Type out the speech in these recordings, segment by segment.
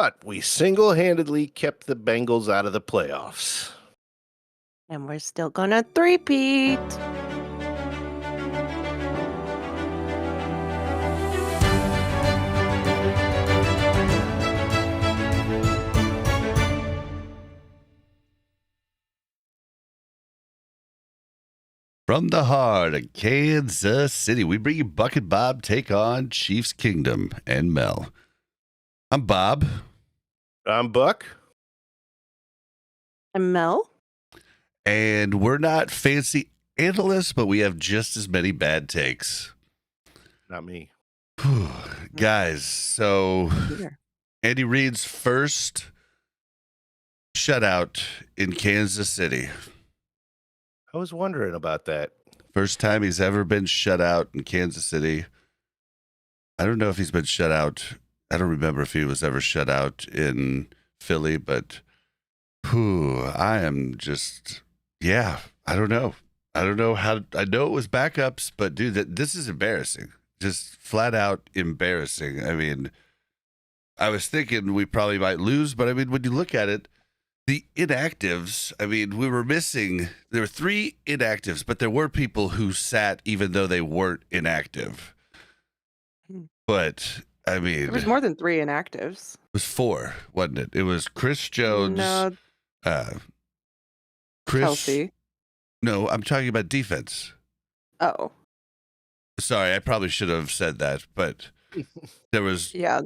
But we single-handedly kept the Bengals out of the playoffs. And we're still gonna three-peat. From the heart of Kansas City, we bring you Buck and Bob take on Chiefs Kingdom and Mel. I'm Bob. I'm Buck. I'm Mel. And we're not fancy analysts, but we have just as many bad takes. Not me. Guys, so Andy Reid's first shutout in Kansas City. I was wondering about that. First time he's ever been shut out in Kansas City. I don't know if he's been shut out. I don't remember if he was ever shut out in Philly, but I am just, I don't know. I don't know how, I know it was backups, but dude, this is embarrassing. Just flat out embarrassing. I mean, I was thinking we probably might lose, but I mean, when you look at it, the inactives, I mean, there were 3 inactives, but there were people who sat even though they weren't inactive. But, I mean... There was more than 3 inactives. It was 4, wasn't it? It was Chris Jones... No. Kelsey. No, I'm talking about defense. Oh. Sorry, I probably should have said that, but there was... Yeah,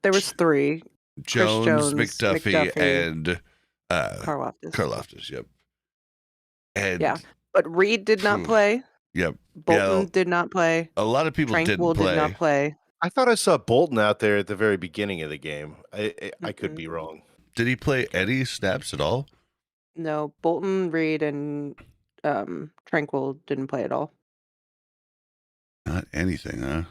there was 3. Jones, McDuffie, and... Karlaftis. Yep. And yeah, but Reid did not play. Yep. Bolton did not play. A lot of people Tranquil didn't play. Did not play. I thought I saw Bolton out there at the very beginning of the game. I could be wrong. Did he play any snaps at all? No, Bolton, Reid, and Tranquil didn't play at all. Not anything, huh?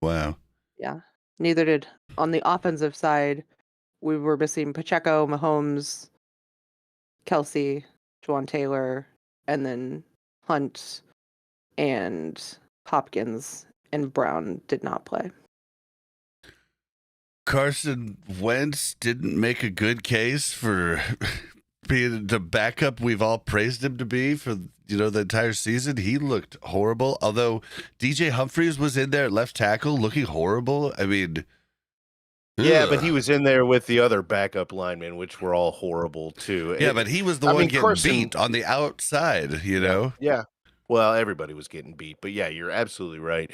Wow. Yeah, neither did. On the offensive side, we were missing Pacheco, Mahomes, Kelsey, Juwan Taylor, and then Hunt and Hopkins and Brown did not play. Carson Wentz didn't make a good case for being the backup we've all praised him to be for, the entire season. He looked horrible. Although DJ Humphries was in there at left tackle looking horrible. I mean... Yeah, but he was in there with the other backup linemen, which were all horrible too. Yeah, but he was the one getting beat on the outside, Yeah. Well, everybody was getting beat, but yeah, you're absolutely right.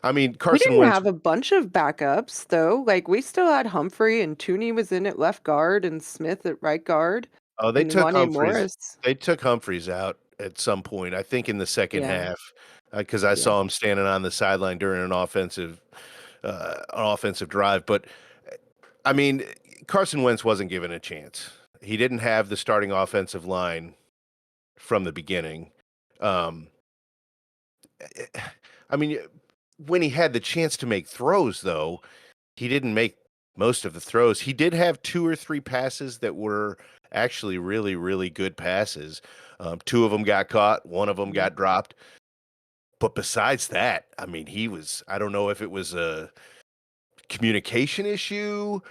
I mean, Carson Wentz have a bunch of backups though. Like we still had Humphrey and Toney was in at left guard and Smith at right guard. Oh, they took Humphries. They took Humphries out at some point. I think in the second half, because I saw him standing on the sideline during an offensive drive, but. I mean, Carson Wentz wasn't given a chance. He didn't have the starting offensive line from the beginning. I mean, when he had the chance to make throws, though, he didn't make most of the throws. He did have 2 or 3 passes that were actually really, really good passes. 2 of them got caught. 1 of them got dropped. But besides that, I mean, I don't know if it was a communication issue.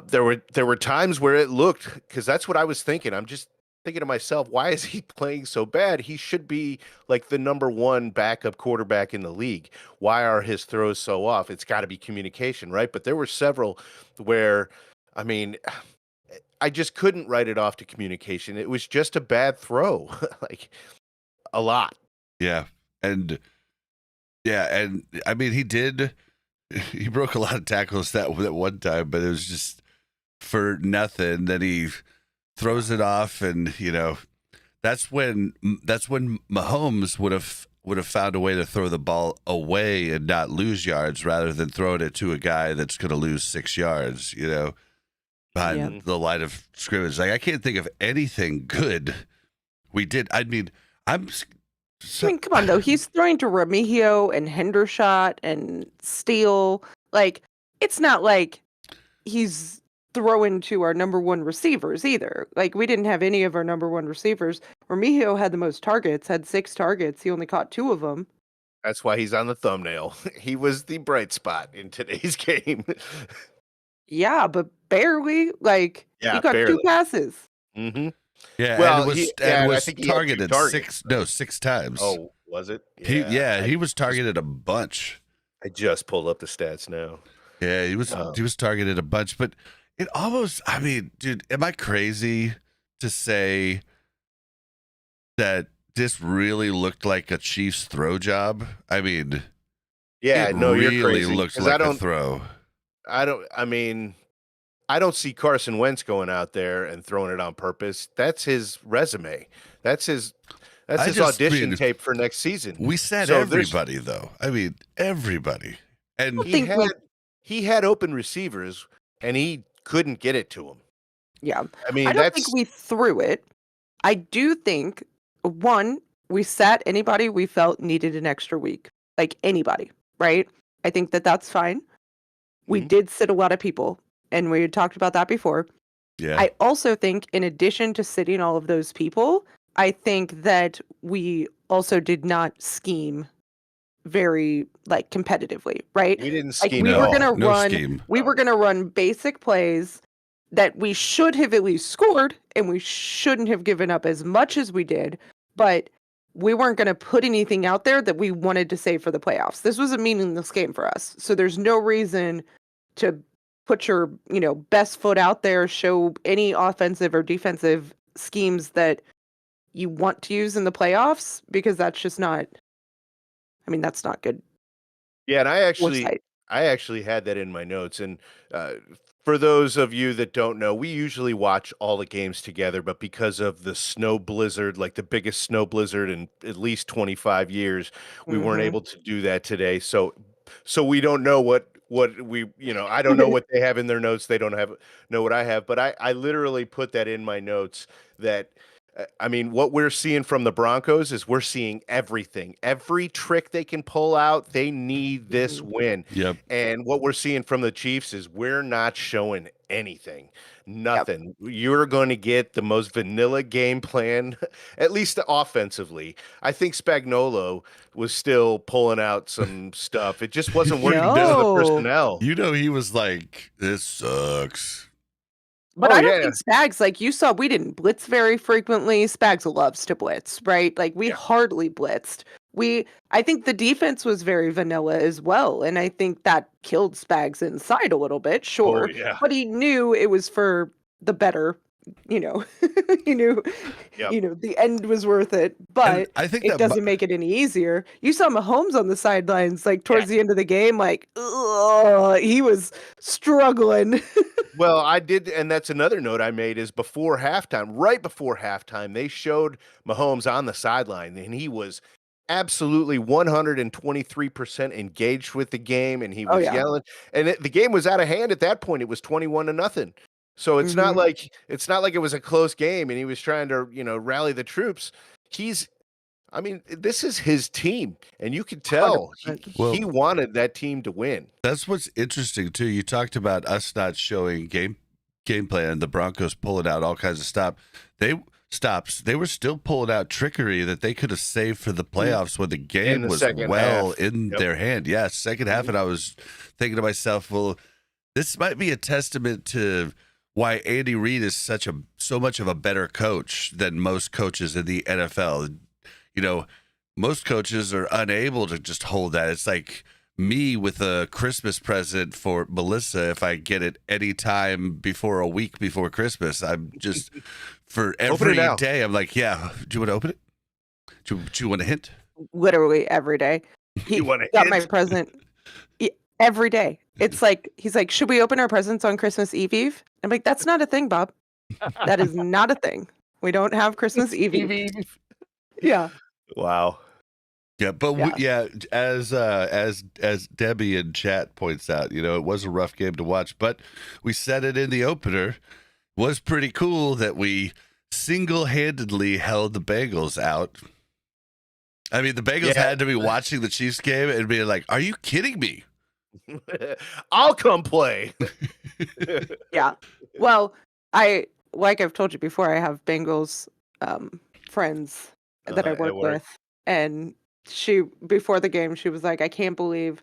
There were times where it looked, because that's what I was thinking. I'm just thinking to myself, why is he playing so bad? He should be like the number 1 backup quarterback in the league. Why are his throws so off? It's got to be communication, right? But there were several where, I mean, I just couldn't write it off to communication. It was just a bad throw, like a lot. Yeah, and I mean, he broke a lot of tackles that one time, but it was just for nothing. Then he throws it off, and that's when Mahomes would have found a way to throw the ball away and not lose yards, rather than throwing it to a guy that's going to lose 6 yards. Behind the line of scrimmage. Like I can't think of anything good we did. I mean, come on, though. He's throwing to Remigio and Hendershot and Steele. Like, it's not like he's throwing to our number 1 receivers either. Like, we didn't have any of our number 1 receivers. Remigio had the most targets, had 6 targets. He only caught 2 of them. That's why he's on the thumbnail. He was the bright spot in today's game. Yeah, but barely. Like, he Yeah, got 2 barely. passes. Mm-hmm. Yeah, Well, and I was think he had 2 targeted targets. six times. Oh, was it? He was targeted a bunch. I just pulled up the stats now. Yeah, he was targeted a bunch, but it almost, I mean, dude, am I crazy to say that this really looked like a Chiefs throw job? I mean, Yeah, it no, you're really crazy. looks 'Cause like a throw. I mean, I don't see Carson Wentz going out there and throwing it on purpose. That's his resume. That's his I just audition mean, tape for next season. we said So there's everybody though. I mean, everybody. I And don't think we he had open receivers and he couldn't get it to him. yeah. I I mean, don't think that's we threw it. I do think, one, we sat anybody we felt needed an extra week. Like, anybody, right? I think that that's fine. We Mhm. did sit a lot of people, and we had talked about that before. yeah. I also think, in addition to sitting all of those people, I think that we also did not scheme very, like, competitively, right? we didn't Like, scheme at all. No scheme. we were gonna run basic plays that we should have at least scored, and we shouldn't have given up as much as we did, but we weren't gonna put anything out there that we wanted to save for the playoffs. This was a meaningless game for us, so there's no reason to put your, best foot out there, show any offensive or defensive schemes that you want to use in the playoffs, because that's just not, I mean, that's not good Yeah, and foresight. I actually had that in my notes. And for those of you that don't know, we usually watch all the games together, but because of the snow blizzard, like the biggest snow blizzard in at least 25 years, we weren't Mhm. able to do that today. So we don't know what we, I don't know what they have in their notes. They don't know what I have, but I literally put that in my notes that I mean, what we're seeing from the Broncos is we're seeing everything. Every trick they can pull out, they need this Mhm. win. Yep. And what we're seeing from the Chiefs is we're not showing anything. Yep. Nothing. You're going to get the most vanilla game plan, at least offensively. I think Spagnuolo was still pulling out some stuff. It just wasn't working because of the No. personnel. He was like, this sucks. But Oh, I don't yeah. think Spags, like you saw, we didn't blitz very frequently. Spags loves to blitz, right? Like, we Yeah. hardly blitzed. I think the defense was very vanilla as well. And I think that killed Spags inside a little bit, Oh, sure. yeah. But he knew it was for the better, you know. he knew, Yep. the end was worth it. And But I think it doesn't make it any easier. You saw Mahomes on the sidelines, like towards the end of the game, like, ugh, he was struggling. Well, I did, and that's another note I made is before halftime, right before halftime, they showed Mahomes on the sideline, and he was absolutely 123% engaged with the game, and he Oh, was yeah. yelling, and the game was out of hand at that point. It was 21-0. So Mhm. it's not like it was a close game, and he was trying to rally the troops. I mean, this is his team, and you could tell 100%. he wanted that team to win. That's what's interesting too. You talked about us not showing game plan, the Broncos pulling out all kinds of stops. They were still pulling out trickery that they could have saved for the playoffs when the game the was second well half. in Yep. their hand. Yeah, second half, and I was thinking to myself, well, this might be a testament to why Andy Reid is so much of a better coach than most coaches in the NFL. Most coaches are unable to just hold that. It's like me with a Christmas present for Melissa. If I get it any time before a week before Christmas, I'm just for every now. day. I'm like, yeah. Do you want to open it? Do you want a hint? Literally every day. He You want a got my hint? present every day. It's like, he's like, should we open our presents on Christmas Eve? I'm like, that's not a thing, Bob. That is not a thing. We don't have Christmas Eve. Yeah. Wow. Yeah, but Yeah. as Debbie in chat points out, it was a rough game to watch, but we said it in the opener. Was pretty cool that we single-handedly held the Bengals out. I mean, the Bengals had to be watching the Chiefs game and being like, "Are you kidding me?" I'll come play. Yeah. Well, like I've told you before, I have Bengals friends that I At work work. with, and before the game, she was like, I can't believe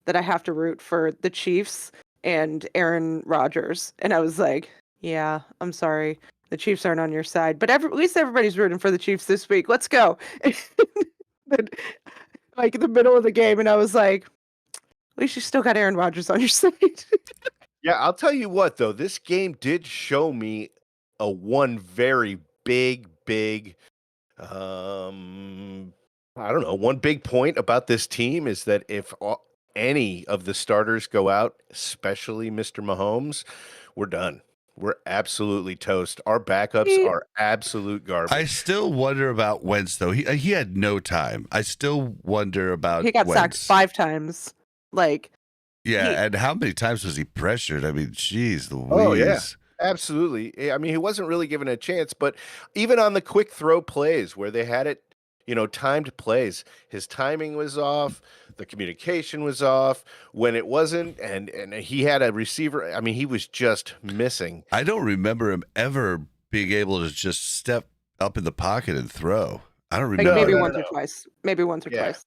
that I have to root for the Chiefs and Aaron Rodgers. And I was like, yeah, I'm sorry. The Chiefs aren't on your side. But at least everybody's rooting for the Chiefs this week. Let's go. Then, like in the middle of the game, and I was like, at least you still got Aaron Rodgers on your side. Yeah, I'll tell you what, though, this game did show me one very big, I don't know, one big point about this team is that if any of the starters go out, especially Mr. Mahomes, we're done. We're absolutely toast. Our backups are absolute garbage. I still wonder about Wentz, though. He had no time. I still wonder about He got Wentz. sacked 5 times. Like, yeah, and how many times was he pressured? I mean, geez Louise. Oh, yeah. Absolutely. I mean, he wasn't really given a chance, but even on the quick throw plays where they had it, timed plays, his timing was off, the communication was off when it wasn't, and he had a receiver. I mean, he was just missing. I don't remember him ever being able to just step up in the pocket and throw. I don't remember. Maybe once or twice. Maybe once or twice.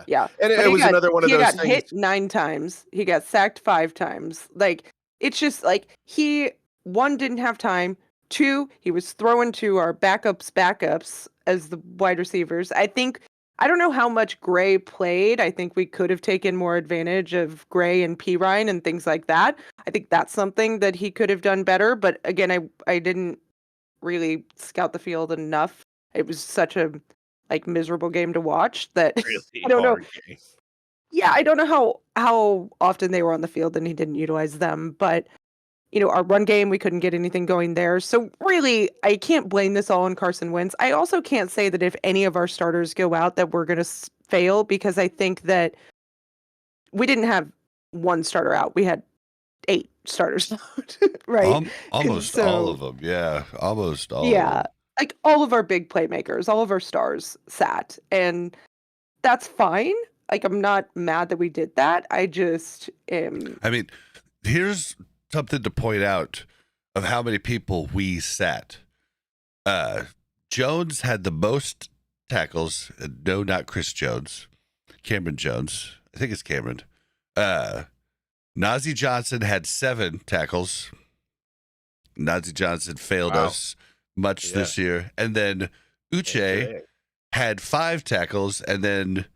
Yeah. And it was another one of those things. He got hit 9 times. He got sacked 5 times. Like, it's just like one, didn't have time. 2, he was throwing to our backups as the wide receivers. I don't know how much Gray played. I think we could have taken more advantage of Gray and Pirine and things like that. I think that's something that he could have done better. But again, I didn't really scout the field enough. It was such a miserable game to watch that Really I don't know. game. Yeah, I don't know how often they were on the field and he didn't utilize them, but our run game, we couldn't get anything going there. So really, I can't blame this all on Carson Wentz. I also can't say that if any of our starters go out that we're going to fail, because I think that we didn't have one starter out. We had 8 starters out, right? Almost all of them. Yeah, almost all of them. Yeah, like all of our big playmakers, all of our stars sat, and that's fine. Like, I'm not mad that we did that. I just am. I mean, here's something to point out of how many people we sat. Jones had the most tackles. No, not Chris Jones. Cameron Jones. I think it's Cameron. Najee Johnson had 7 tackles. Najee Johnson failed us much this year. And then Uche had 5 tackles. And then,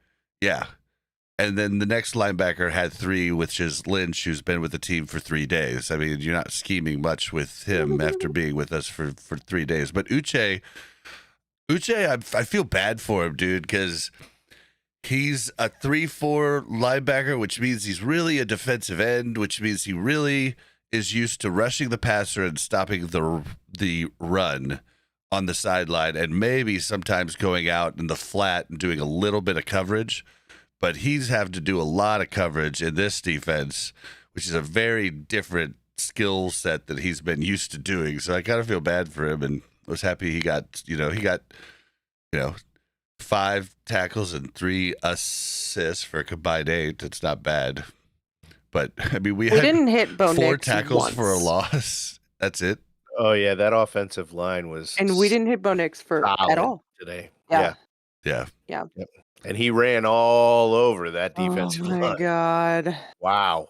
and then the next linebacker had 3, which is Lynch, who's been with the team for 3 days. I mean, you're not scheming much with him after being with us for 3 days. But Uche, I feel bad for him, dude, because he's a 3-4 linebacker, which means he's really a defensive end, which means he really is used to rushing the passer and stopping the run on the sideline, and maybe sometimes going out in the flat and doing a little bit of coverage. But he's having to do a lot of coverage in this defense, which is a very different skill set that he's been used to doing. So I kind of feel bad for him, and I was happy he got 5 tackles and 3 assists for a combined 8. It's not bad. But I mean, we didn't hit Bo 4 Nix tackles once. for a loss. That's it. Oh yeah, that offensive line was, and we didn't hit Bo Nix at all today. Yeah. And he ran all over that defensive line. Oh my God. Wow.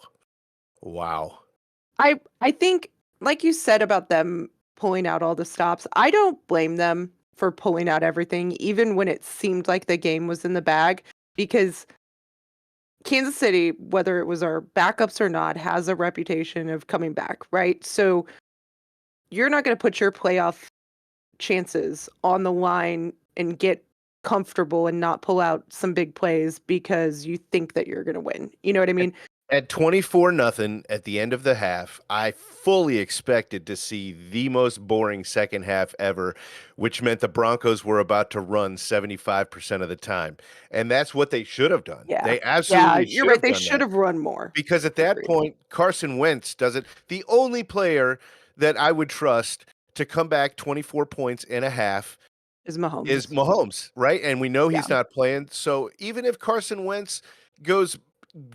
I think, like you said about them pulling out all the stops, I don't blame them for pulling out everything, even when it seemed like the game was in the bag, because Kansas City, whether it was our backups or not, has a reputation of coming back, right? So you're not going to put your playoff chances on the line and get comfortable and not pull out some big plays because you think that you're going to win. You know what I mean? At 24-0 at the end of the half, I fully expected to see the most boring second half ever, which meant the Broncos were about to run 75% of the time. And that's what they should have done. Yeah. They absolutely you're right. They should have run more. Because at that point, Carson Wentz does it. The only player that I would trust to come back 24 points in a half is Mahomes, right? And we know he's not playing. So even if Carson Wentz goes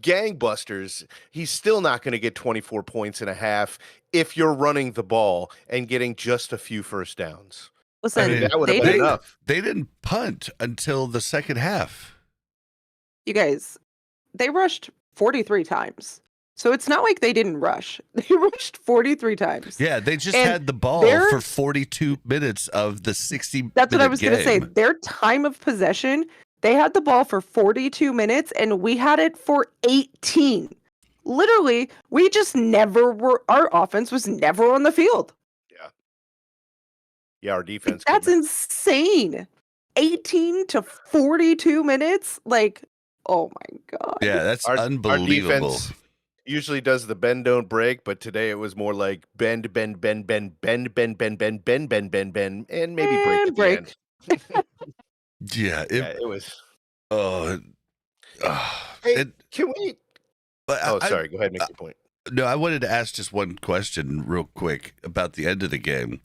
gangbusters, he's still not going to get 24 points in a half if you're running the ball and getting just a few first downs. Listen, I mean, that would have been enough. They didn't punt until the second half. You guys, they rushed 43 times. So it's not like they didn't rush. They rushed 43 times. Yeah, they just And had the ball for 42 minutes of the 60-minute That's what I was going to say. game. Their time of possession, they had the ball for 42 minutes and we had it for 18. Literally, we just never were, our offense was never on the field. Yeah, our defense. That's insane. 18 to 42 minutes? Like, oh my God. Yeah, that's Our unbelievable. defense usually does the bend don't break, but today it was more like bend, and maybe And break at the end. Yeah, It was. Hey, can we? Sorry. Go ahead, make your point. No, I wanted to ask just one question real quick about the end of the game.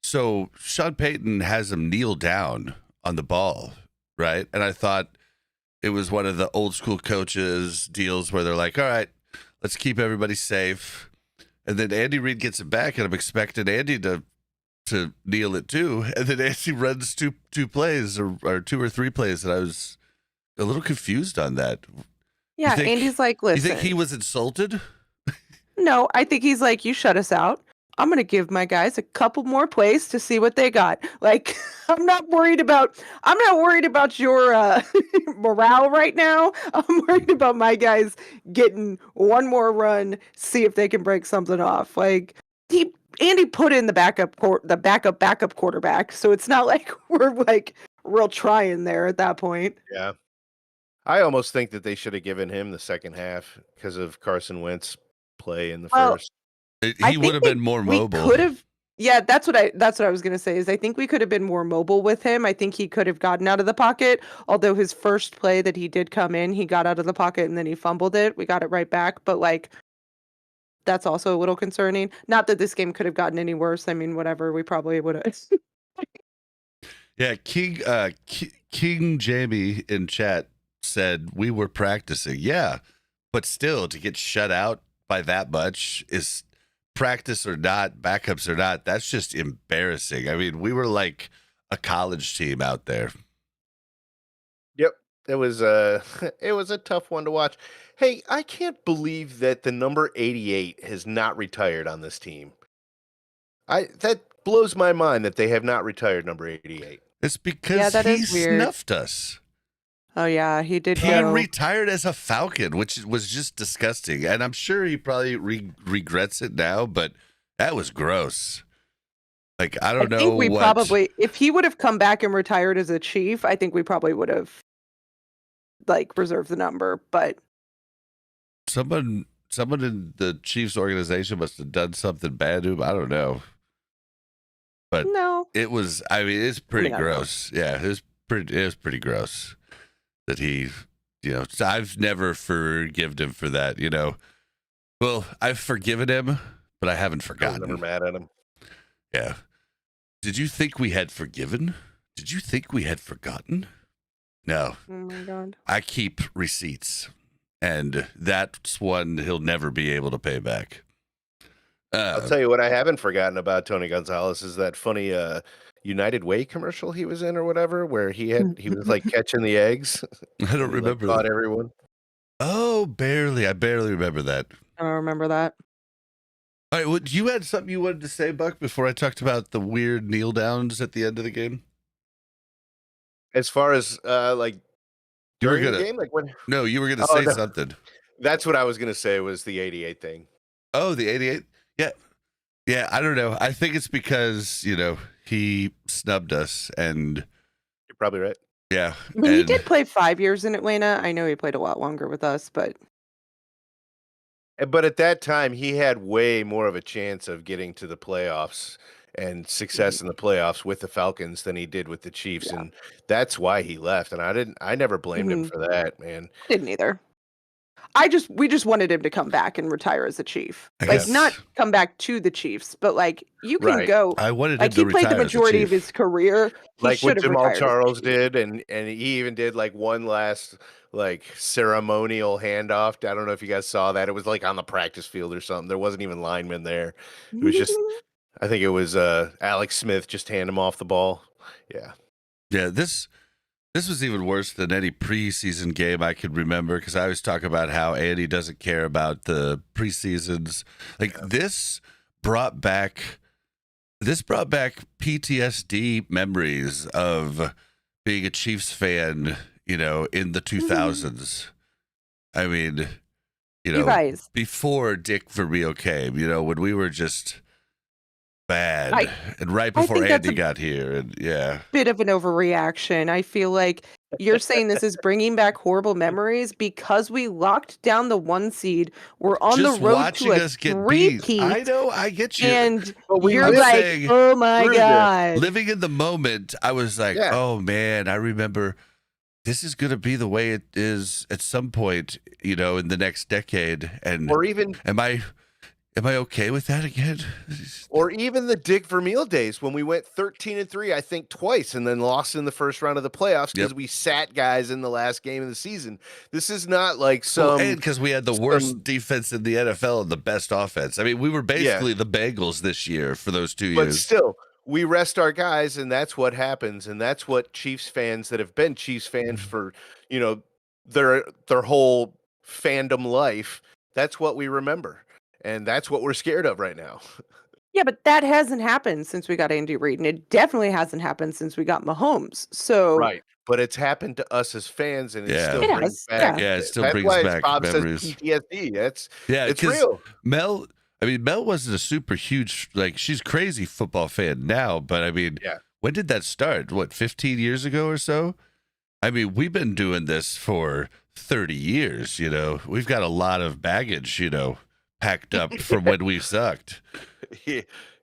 So Sean Payton has him kneel down on the ball, right? And I thought it was one of the old school coaches deals where they're like, all right, let's keep everybody safe. And then Andy Reid gets it back, and I'm expecting Andy to kneel it too. And then Andy runs two plays or 2 or 3 plays, and I was a little confused on that. Yeah, Andy's like, listen. You think he was insulted? No, I think he's like, you shut us out. I'm going to give my guys a couple more plays to see what they got. Like, I'm not worried about your morale right now. I'm worried about my guys getting one more run, see if they can break something off. Like, Andy put in the backup quarterback. So it's not like we're like real trying there at that point. Yeah. I almost think that they should have given him the second half because of Carson Wentz play in the first. He would have been more mobile. Could have. Yeah, that's what I was going to say is I think we could have been more mobile with him. I think he could have gotten out of the pocket, although his first play that he did come in, he got out of the pocket and then he fumbled it. We got it right back, but like that's also a little concerning. Not that this game could have gotten any worse. I mean, whatever, we probably would have. Yeah, King Jamie in chat said we were practicing. Yeah, but still to get shut out by that much is practice or not, backups or not, that's just embarrassing. I mean, we were like a college team out there. Yep. It was a tough one to watch. Hey, I can't believe that the number 88 has not retired on this team. That blows my mind that they have not retired number 88. It's because he snuffed us. Oh yeah, he did. He retired as a Falcon, which was just disgusting, and I'm sure he probably regrets it now. But that was gross. Like I don't know. I think we probably, if he would have come back and retired as a Chief, I think we probably would have like reserved the number. But someone in the Chiefs organization must have done something bad to him. I don't know. But no, it was. I mean, it's pretty gross. Yeah, it was pretty gross. That he, I've never forgiven him for that, Well, I've forgiven him, but I haven't forgotten. I'm never mad at him. Yeah. Did you think we had forgiven? Did you think we had forgotten? No. Oh my God. I keep receipts, and that's one he'll never be able to pay back. I'll tell you what I haven't forgotten about Tony Gonzalez is that funny United Way commercial he was in or whatever, where he was like catching the eggs. I don't remember that. Everyone. Oh, barely. I barely remember that. I don't remember that. All right. Well, you had something you wanted to say, Buck, before I talked about the weird kneel downs at the end of the game? As far as like during the game, like when? No, you were gonna say something. That's what I was gonna say was the 88 thing. Oh, the 88. Yeah. I don't know. I think it's because he snubbed us, and you're probably right. Yeah, I mean, he did play 5 years in Atlanta. I know he played a lot longer with us, but at that time he had way more of a chance of getting to the playoffs and success in the playoffs with the Falcons than he did with the Chiefs, and that's why he left. And I never blamed him for that, man. Didn't either. We just wanted him to come back and retire as a Chief. Like not come back to the Chiefs, but like you can go. I wanted him to he played the majority of his career. Like what Jamal Charles did, and he even did like one last like ceremonial handoff. I don't know if you guys saw that. It was like on the practice field or something. There wasn't even linemen there. It was just I think it was Alex Smith just hand him off the ball. Yeah. Yeah, this This was even worse than any preseason game I could remember, because I always talk about how Andy doesn't care about the preseasons. Like this brought back PTSD memories of being a Chiefs fan, in the 2000s. I mean, You guys, before Dick Vermeil came, when we were just bad, and right I before think that's Andy got here, and bit of an overreaction. I feel like you're saying this is bringing back horrible memories because we locked down the 1 seed. We're on just the road watching to a us get beat. I three-peat, know, I get you. and But we you're I'm lived like, saying, oh my through this. God. living in the moment, I was like, Yeah. oh man, I remember this is going to be the way it is at some point, in the next decade. And Or even am I okay with that again? Or even the Dick Vermeil days when we went 13-3, I think twice, and then lost in the first round of the playoffs because we sat guys in the last game of the season. This is not like and because we had the worst defense in the NFL and the best offense. I mean, we were basically the Bengals this year for those 2 but years. still, we rest our guys, and that's what happens, and that's what Chiefs fans that have been Chiefs fans for their whole fandom life. That's what we remember, and that's what we're scared of right now. Yeah, but that hasn't happened since we got Andy Reid, and it definitely hasn't happened since we got Mahomes. So Right. But it's happened to us as fans, and it still It brings has, back. yeah. It still That's brings why back Bob memories. says PTSD. It's Because real. Mel wasn't a super huge, she's crazy football fan now, but I mean, when did that start? What, 15 years ago or so? I mean, we've been doing this for 30 years, We've got a lot of baggage, packed up from when we sucked.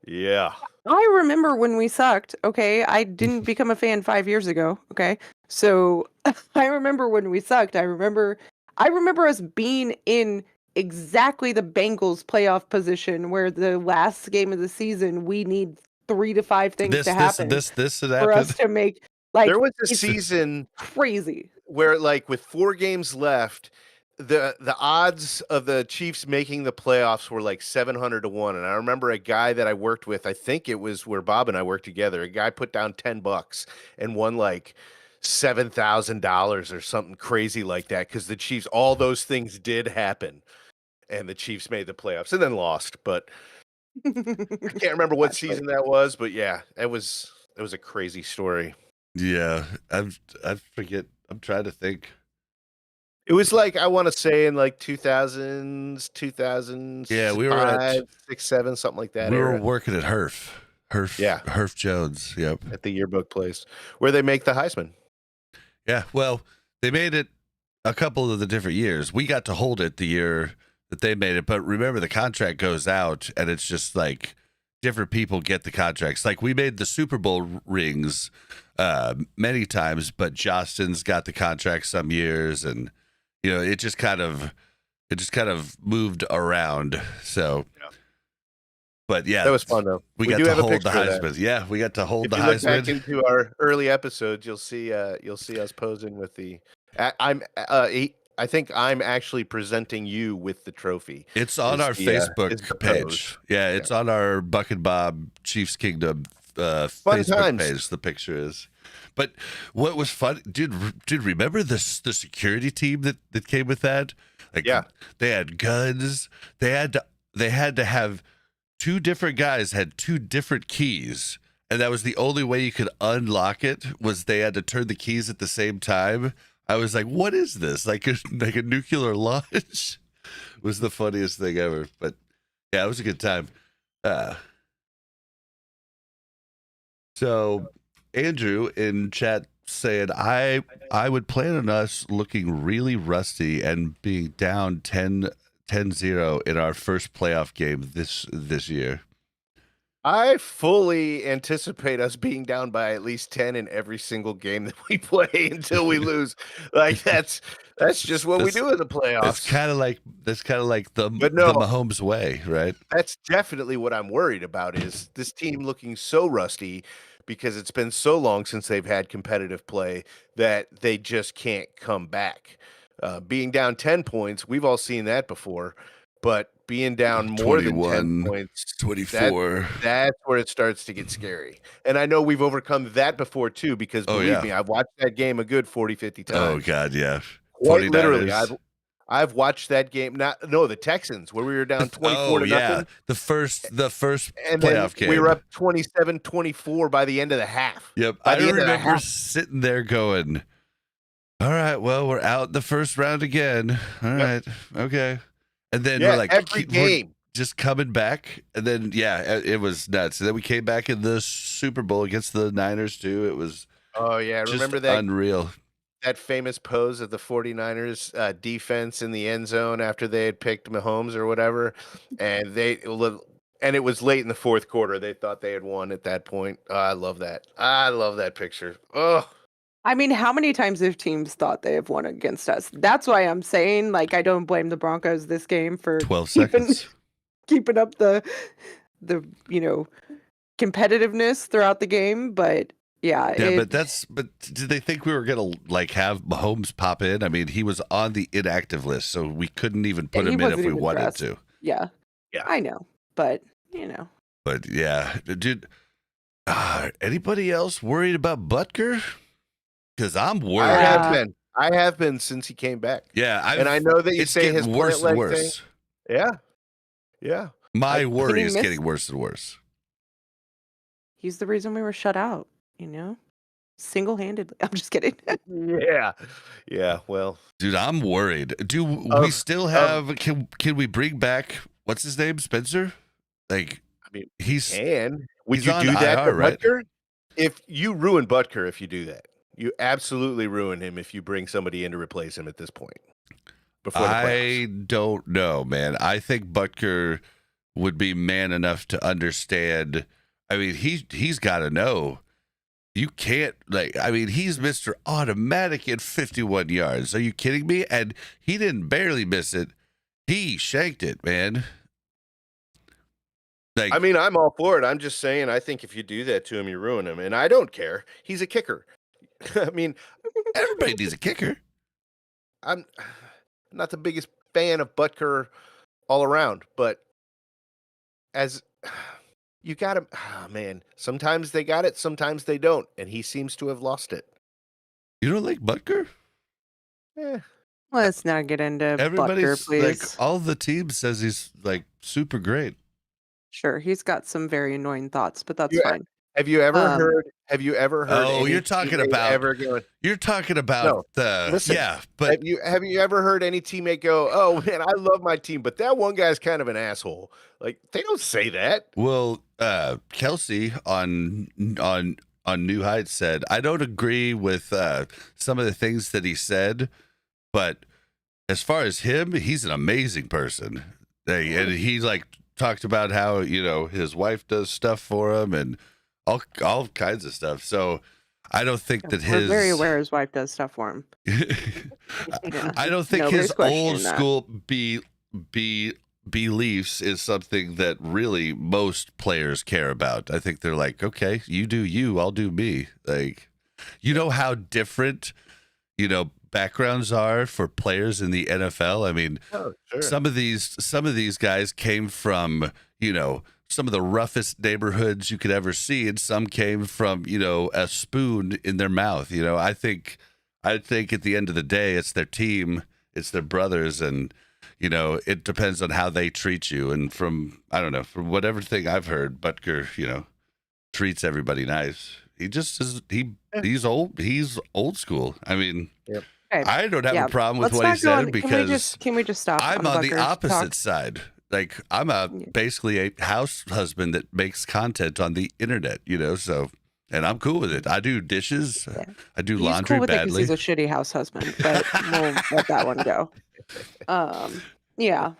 Yeah. I remember when we sucked. Okay, I didn't become a fan 5 years ago. Okay, so I remember when we sucked. I remember us being in exactly the Bengals playoff position where the last game of the season we need 3 to 5 things to happen This for us to make There was a it's season crazy. where, with 4 games left, the odds of the Chiefs making the playoffs were 700 to 1. And I remember a guy that I worked with, I think it was where Bob and I worked together. A guy put down $10 and won $7,000 or something crazy like that, because the Chiefs, all those things did happen, and the Chiefs made the playoffs and then lost. But I can't remember what season that was, but yeah, it was a crazy story. Yeah, I forget. I'm trying to think. It was I want to say in 2000s, 2005, Yeah, we were at 6, 7, something like that. We were era. working at Herf Jones. Yep, at the yearbook place where they make the Heisman. Yeah, well, they made it a couple of the different years. We got to hold it the year that they made it, but remember the contract goes out, and it's just different people get the contracts. We made the Super Bowl rings many times, but Justin's got the contract some years, and it just kind of moved around. So, but yeah, that was fun though. We got to hold the Heisman. Yeah, we got to hold the Heisman. If you look back into our early episodes, you'll see us posing with the. I think I'm actually presenting you with the trophy. It's on our Facebook page. Yeah, it's on our Buck and Bob Chiefs Kingdom Facebook page. The picture is. But what was fun, dude? Remember the security team that came with that? They had guns. They had to have 2 different guys had 2 different keys, and that was the only way you could unlock it. Was they had to turn the keys at the same time. I was like, what is this? Like a nuclear launch? Was the funniest thing ever. But yeah, it was a good time. So Andrew in chat saying, I would plan on us looking really rusty and being down 10-0 in our first playoff game this year. I fully anticipate us being down by at least 10 in every single game that we play until we lose. That's just what we do in the playoffs. That's kind of like the Mahomes way, right? That's definitely what I'm worried about, is this team looking so rusty because it's been so long since they've had competitive play that they just can't come back. Being down 10 points, we've all seen that before, but being down more than 10 21, points, 24. that's where it starts to get scary. And I know we've overcome that before too, because Oh, believe yeah. me, I've watched that game a good 40, 50 times. Oh, God, yeah. Quite literally, 49ers. I've watched that game. The Texans, where we were down 24 to nothing. The first And playoff then game. we were up 27-24 by the end of the half. Yep. By I the end of the remember half. sitting there going, all right, well, we're out in the first round again. All right. Okay. And then we're like, every game. Just coming back. And then, it was nuts. And then we came back in the Super Bowl against the Niners, too. It was Remember that unreal. That famous pose of the 49ers defense in the end zone after they had picked Mahomes or whatever, and it was late in the fourth quarter. They thought they had won at that point. Oh, I love that. I love that picture. Oh, I mean, how many times have teams thought they have won against us? That's why I'm saying, like, I don't blame the Broncos this game for 12 seconds. keeping up the competitiveness throughout the game, but Yeah, but did they think we were gonna like have Mahomes pop in? I mean, he was on the inactive list, so we couldn't even put him in if we wanted dressed. to. Yeah, I know, but But yeah, dude. Anybody else worried about Butker? Because I'm worried. I have been since he came back. Yeah, and I know that you say his worse and worse. Thing. Yeah. My worry is getting worse and worse. He's the reason we were shut out. Single-handedly. I'm just kidding. Yeah. Well, dude, I'm worried. Do we still have? Can we bring back what's his name, Spencer? Like, I mean, would you do that to Butker? If you ruin Butker, if you do that, you absolutely ruin him. If you bring somebody in to replace him at this point, before the playoffs. I don't know, man. I think Butker would be man enough to understand. I mean, he's got to know. You can't, he's Mr. Automatic at 51 yards. Are you kidding me? And he didn't barely miss it. He shanked it, man. I'm all for it. I'm just saying, I think if you do that to him, you ruin him. And I don't care. He's a kicker. I mean, everybody needs a kicker. I'm not the biggest fan of Butker all around, but you got him. Oh, man. Sometimes they got it, sometimes they don't, and he seems to have lost it. You don't like Butker? Let's not get into Butker, please. All the team says he's super great. Sure, he's got some very annoying thoughts, but that's fine. Have you ever heard? Oh, you're talking about. Listen, yeah, but have you ever heard any teammate go, "Oh man, I love my team, but that one guy's kind of an asshole"? Like, they don't say that. Well, Kelsey on New Heights said, I don't agree with some of the things that he said, but as far as him, he's an amazing person. And he talked about how his wife does stuff for him and all kinds of stuff. So I don't think that we're very aware his wife does stuff for him. I don't think his old school beliefs is something that really most players care about. I think they're like, okay, you do you, I'll do me. How different, backgrounds are for players in the NFL. I mean, sure. some of these guys came from, some of the roughest neighborhoods you could ever see, and some came from, a spoon in their mouth. I think at the end of the day, it's their team, it's their brothers, and it depends on how they treat you. And from whatever thing I've heard, Butker, treats everybody nice. He just is. He's old school. I mean, okay. I don't have a problem with what he said because can we just stop? I'm on the opposite side. I'm basically a house husband that makes content on the internet, so, and I'm cool with it. I do dishes. Yeah. I do laundry cool with badly. He's a shitty house husband, but we'll let that one go. Yeah,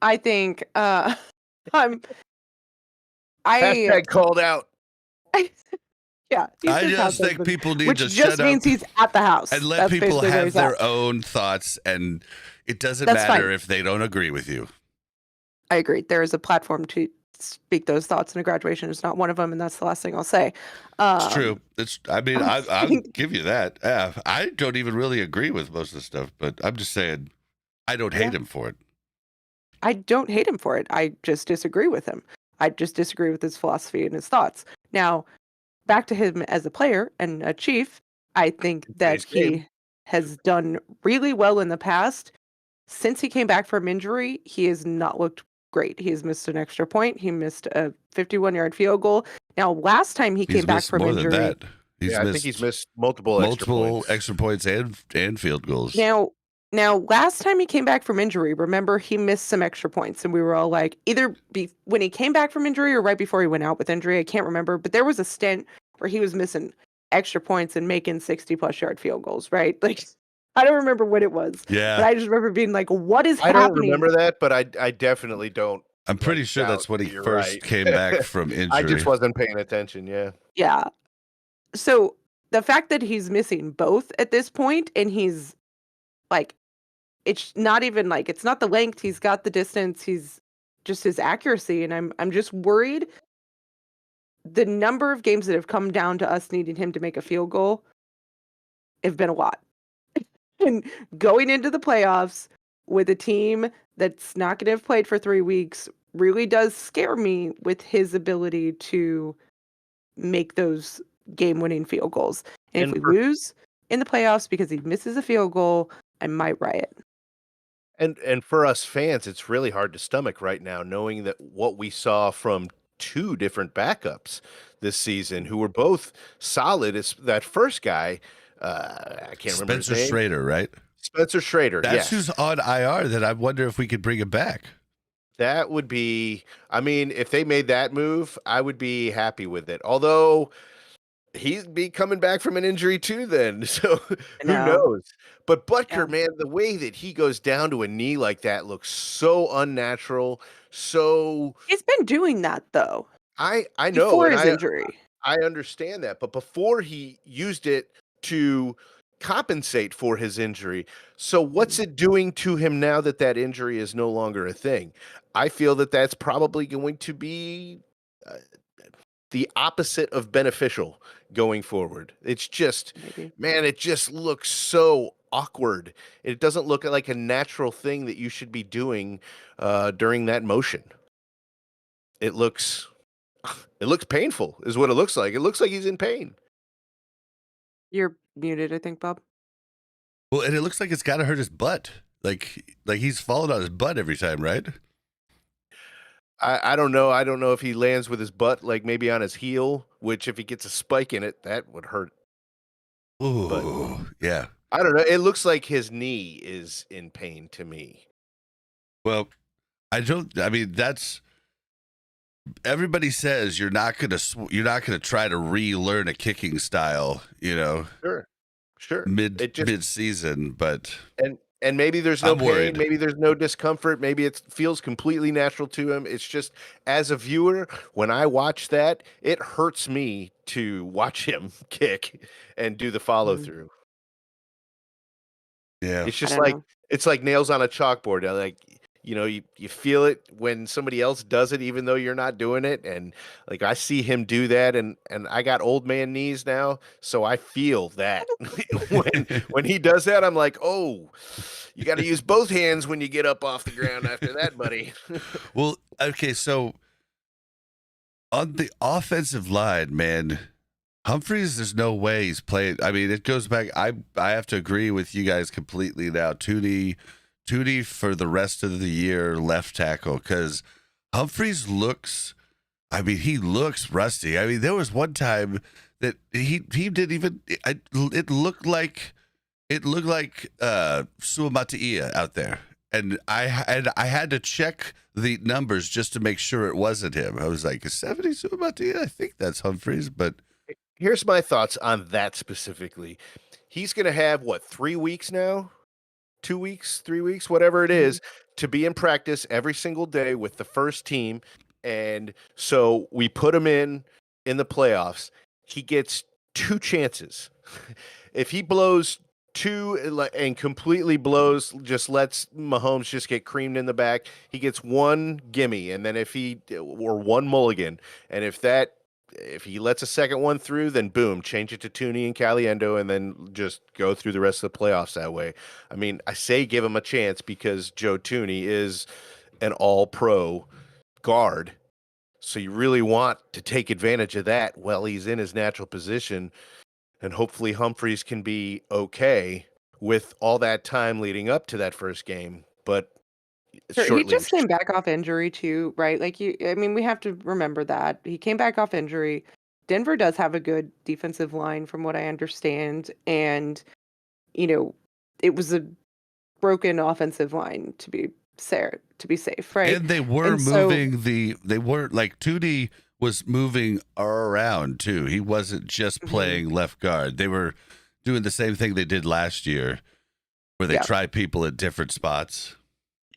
I think Hashtag called out. Yeah, I just think people need to shut up. Which just means he's at the house. And let people have their own thoughts, and it doesn't matter if they don't agree with you. I agree. There is a platform to speak those thoughts, and a graduation is not one of them, and that's the last thing I'll say. It's true. I'll give you that. I don't even really agree with most of the stuff, but I'm just saying I don't hate him for it. I don't hate him for it. I just disagree with him. I just disagree with his philosophy and his thoughts. Now, back to him as a player and a Chief, I think that Today's game. he has done really well in the past. Since he came back from injury, he has not looked great. He has missed an extra point. He missed a 51-yard field goal. Now, last time he came back from more injury, than that. I think he's missed multiple extra points and field goals. Now, last time he came back from injury, remember he missed some extra points, and we were all like, when he came back from injury or right before he went out with injury, I can't remember, but there was a stint where he was missing extra points and making 60-plus yard field goals, right? Like, I don't remember what it was. Yeah. But I just remember being like, what is happening? I don't remember that, but I definitely don't. I'm pretty sure that's when he first came back from injury. I just wasn't paying attention, yeah. Yeah. So the fact that he's missing both at this point, and he's like, it's not even like, it's not the length, he's got the distance, he's just his accuracy, and I'm just worried the number of games that have come down to us needing him to make a field goal have been a lot. And going into the playoffs with a team that's not going to have played for 3 weeks really does scare me with his ability to make those game-winning field goals. And if we lose in the playoffs because he misses a field goal, I might riot. And for us fans, it's really hard to stomach right now, knowing that what we saw from two different backups this season, who were both solid. It's that first guy, I can't remember his name. Spencer Schrader, right? Spencer Schrader. That's who's on IR. That I wonder if we could bring him back. That would be. I mean, if they made that move, I would be happy with it. Although he'd be coming back from an injury too then, so who knows? But Butker, man, the way that he goes down to a knee like that looks so unnatural. So he's been doing that though. I know before his injury. I understand that, but before he used it to compensate for his injury. So what's it doing to him now that that injury is no longer a thing? I feel that that's probably going to be the opposite of beneficial going forward. It's just, man, it just looks so awkward. It doesn't look like a natural thing that you should be doing during that motion. It looks painful is what it looks like. It looks like he's in pain. You're muted, I think, Bob. Well, and it looks like it's got to hurt his butt. Like he's falling on his butt every time, right? I don't know. I don't know if he lands with his butt, like maybe on his heel, which if he gets a spike in it, that would hurt. Ooh, but, yeah. I don't know. It looks like his knee is in pain to me. Well, I mean, that's everybody says you're not gonna try to relearn a kicking style, you know. Sure. Mid season, but and maybe there's no pain, worried. Maybe there's no discomfort, maybe it feels completely natural to him. It's just, as a viewer, when I watch that, it hurts me to watch him kick and do the follow through. Yeah. It's just like it's like nails on a chalkboard. Like, you know, you feel it when somebody else does it, even though you're not doing it. And like, I see him do that, and I got old man knees now, so I feel that when he does that, I'm like, oh, you got to use both hands when you get up off the ground after that, buddy. Well, okay, so on the offensive line, man, Humphries, there's no way he's playing. I mean, it goes back. I have to agree with you guys completely now. Toney for the rest of the year left tackle, because Humphries looks, I mean, he looks rusty. I mean, there was one time that he didn't even, it looked like Suamataia out there. And I had to check the numbers just to make sure it wasn't him. I was like, 70 Suamataia? I think that's Humphries, but here's my thoughts on that specifically. He's going to have, 3 weeks now? 2 weeks, 3 weeks, whatever it is, to be in practice every single day with the first team. And so we put him in the playoffs. He gets 2 chances. If he blows 2 and completely blows, just lets Mahomes just get creamed in the back, he gets 1 gimme. And then or 1 mulligan. And if he lets a second one through, then boom, change it to Toney and Caliendo, and then just go through the rest of the playoffs that way. I mean, I say give him a chance because Joe Toney is an all-pro guard. So you really want to take advantage of that while he's in his natural position. And hopefully Humphries can be okay with all that time leading up to that first game. But Sure, he shortly, just came back off injury too, right? Like I mean, we have to remember that. He came back off injury. Denver does have a good defensive line from what I understand, and it was a broken offensive line to be safe, right? And they were And so moving they were like Toney was moving around too. He wasn't just Mhm. playing left guard. They were doing the same thing they did last year where they Yeah. try people at different spots.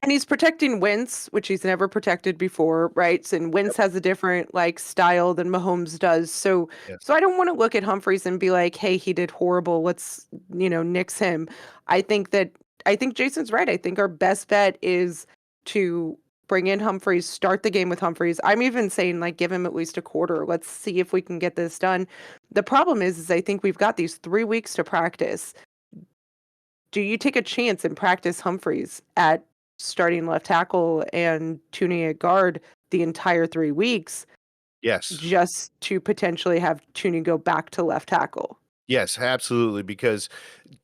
And he's protecting Wentz, which he's never protected before, right? And Wentz has a different style than Mahomes does. So yes. so I don't want to look at Humphries and be like, hey, he did horrible. Let's, nix him. I think Jason's right. I think our best bet is to bring in Humphries, start the game with Humphries. I'm even saying give him at least a quarter. Let's see if we can get this done. The problem is I think we've got these 3 weeks to practice. Do you take a chance and practice Humphries at starting left tackle and Toney at guard the entire 3 weeks Yes. just to potentially have Toney go back to left tackle? Yes, absolutely. Because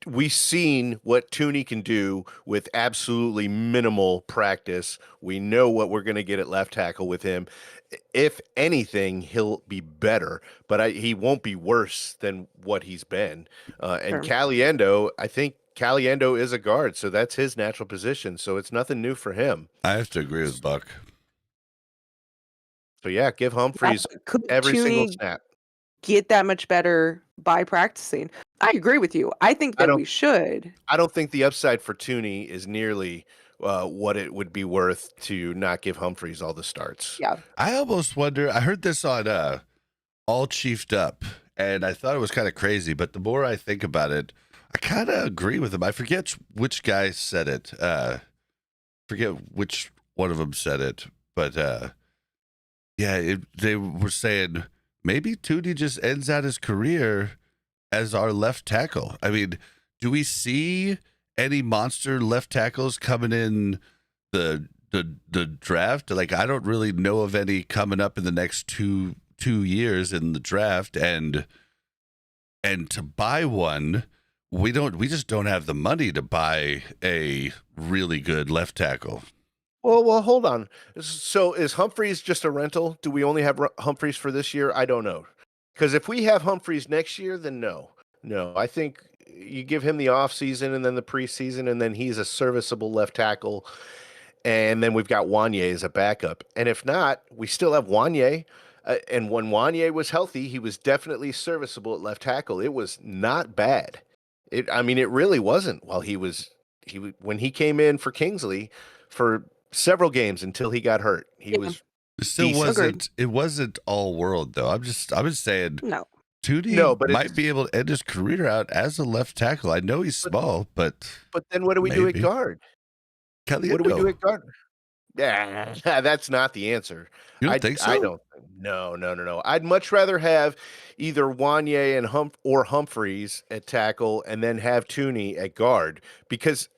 we've seen what Toney can do with absolutely minimal practice. We know what we're going to get at left tackle with him. If anything, he'll be better, but he won't be worse than what he's been. And Sure. Caliendo, I think Caliendo is a guard, so that's his natural position. So it's nothing new for him. I have to agree with Buck. So yeah, give Humphries Could every single Toney snap. get that much better by practicing? I agree with you. I think that we should. I don't think the upside for Toney is nearly what it would be worth to not give Humphries all the starts. Yeah. I almost wonder, I heard this on All Chiefed Up, and I thought it was kind of crazy, but the more I think about it, I kind of agree with him. I forget which guy said it. Forget which one of them said it, but they were saying maybe Toney just ends out his career as our left tackle. I mean, do we see any monster left tackles coming in the draft? I don't really know of any coming up in the next two years in the draft, and to buy one, we just don't have the money to buy a really good left tackle. Well, hold on. So is Humphries just a rental? Do we only have Humphries for this year? I don't know. Because if we have Humphries next year, then no. I think you give him the offseason and then the preseason, and then he's a serviceable left tackle. And then we've got Wanye as a backup. And if not, we still have Wanye. And when Wanye was healthy, he was definitely serviceable at left tackle. It was not bad. It really wasn't when he came in for Kingsley for several games until he got hurt. He was It still decent. wasn't. It wasn't all world though. I was saying No. Toney might be able to end his career out as a left tackle. I know he's small, but then what do we do at guard? Caliendo. What do we do at guard? Yeah, that's not the answer. You don't think so? I don't. No. I'd much rather have either Wanye and Humphries at tackle and then have Toney at guard, because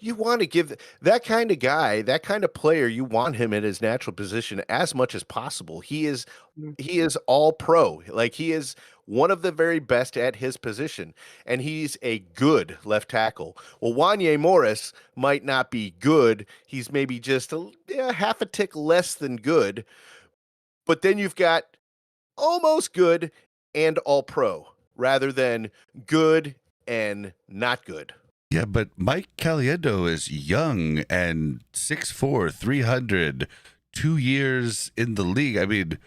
you want to give that kind of guy, that kind of player, you want him in his natural position as much as possible. He is all pro. He is one of the very best at his position, and he's a good left tackle. Well, Wanye Morris might not be good. He's maybe just half a tick less than good. But then you've got almost good and all pro rather than good and not good. Yeah, but Mike Caliendo is young and 6'4", 300, 2 years in the league. I mean,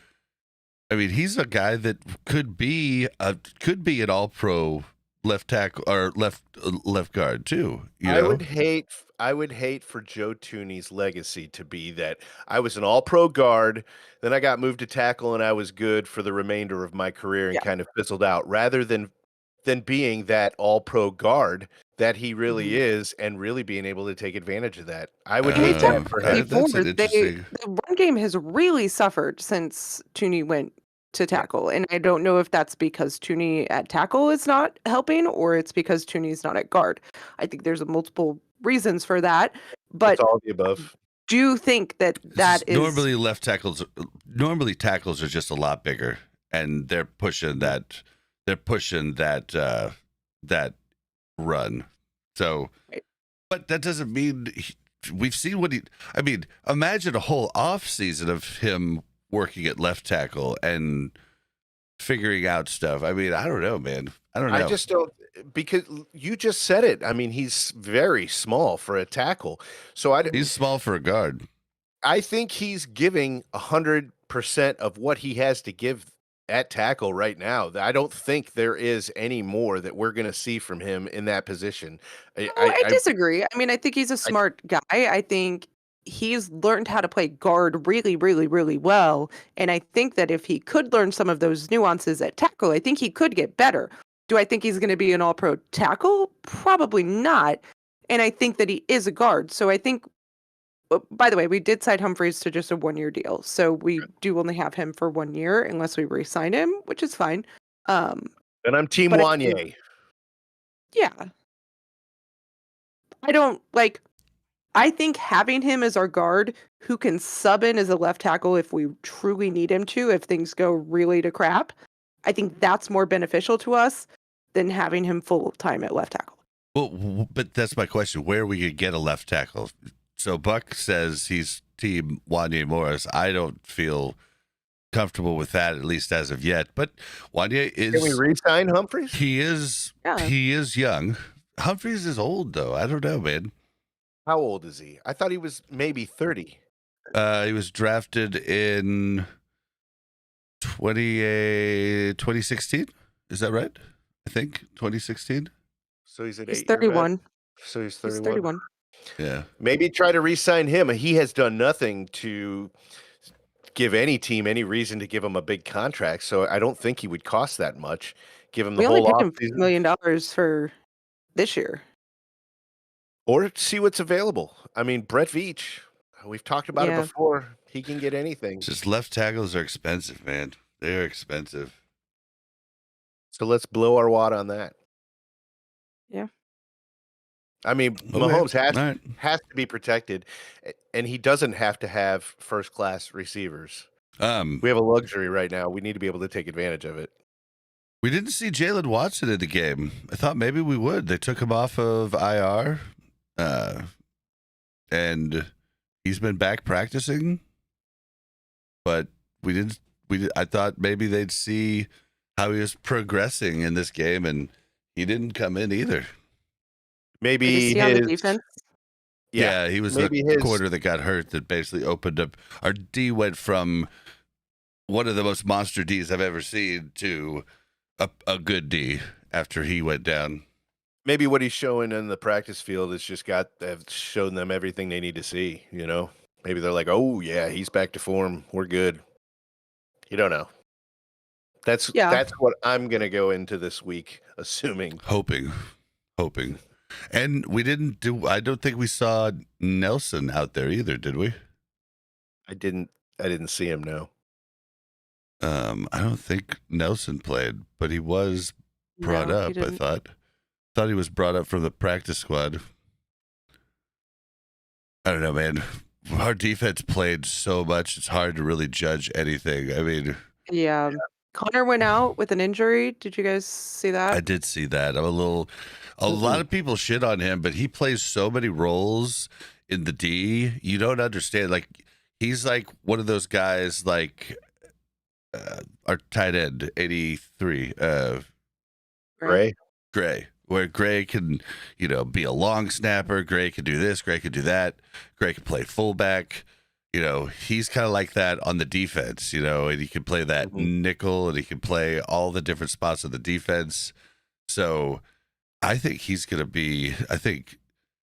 he's a guy that could be an all-pro left tackle or left guard too. I would hate for Joe Toney's legacy to be that I was an all-pro guard, then I got moved to tackle and I was good for the remainder of my career and kind of fizzled out, rather than being that all-pro guard that he really is and really being able to take advantage of that. I would hate that for him. The run game has really suffered since Toney went to tackle, and I don't know if that's because Toney at tackle is not helping or it's because Toney's not at guard. I think there's multiple reasons for that, but it's all the above. do think that that is normally tackles are just a lot bigger, and they're pushing that that run. So, right. But that doesn't mean we've seen what he. I mean, imagine a whole off season of him working at left tackle and figuring out stuff. I mean, I don't know, man. I don't know. I just don't, because you just said it. I mean, he's very small for a tackle. So He's small for a guard. I think he's giving 100% of what he has to give at tackle right now. I don't think there is any more that we're going to see from him in that position. I disagree. I mean, I think he's a smart guy. I think he's learned how to play guard really, really, really well. And I think that if he could learn some of those nuances at tackle, I think he could get better. Do I think he's going to be an all-pro tackle? Probably not. And I think that he is a guard. So I think, by the way, we did sign Humphreys to just a 1-year deal. So we do only have him for 1 year unless we re-sign him, which is fine. And I'm Team but Wanye. Yeah. I think having him as our guard who can sub in as a left tackle if we truly need him to, if things go really to crap, I think that's more beneficial to us than having him full time at left tackle. Well, but that's my question. Where we could get a left tackle? So Buck says he's Team Wanye Morris. I don't feel comfortable with that, at least as of yet. But Wanye is. Can we re-sign Humphreys? He is. Yeah. He is young. Humphreys is old though. I don't know, man. How old is he? I thought he was maybe 30. He was drafted in 2016. Is that right? I think 2016. So he's at He's 31. So he's 31. He's 31. Yeah. Maybe try to re-sign him. He has done nothing to give any team any reason to give him a big contract. So I don't think he would cost that much. Give him the whole offseason. We only paid him $1 million for this year. Or see what's available. I mean, Brett Veach, we've talked about it before. He can get anything. Just left tackles are expensive, man. They're expensive. So let's blow our wad on that. Yeah. I mean, Mahomes has to be protected, and he doesn't have to have first-class receivers. We have a luxury right now. We need to be able to take advantage of it. We didn't see Jalen Watson in the game. I thought maybe we would. They took him off of IR. And he's been back practicing, but I thought maybe they'd see how he was progressing in this game, and he didn't come in either. Maybe on the defense. Yeah, he was the quarter that got hurt that basically opened up. Our D went from one of the most monster Ds I've ever seen to a good D after he went down. Maybe what he's showing in the practice field has just shown them everything they need to see, you know? Maybe they're like, oh, yeah, he's back to form. We're good. You don't know. That's what I'm going to go into this week, assuming. Hoping. And I don't think we saw Nelson out there either, did we? I didn't see him, no. I don't think Nelson played, but he was brought up, I thought. Thought he was brought up from the practice squad. I don't know, man. Our defense played so much, it's hard to really judge anything. I mean... Yeah. Connor went out with an injury. Did you guys see that? I did see that. A lot of people shit on him, but he plays so many roles in the D. You don't understand. Like, he's like one of those guys like our tight end, 83. Gray. Where Gray can, be a long snapper. Gray can do this. Gray can do that. Gray can play fullback. He's kind of like that on the defense, and he can play that nickel, and he can play all the different spots of the defense. So I think he's going to be,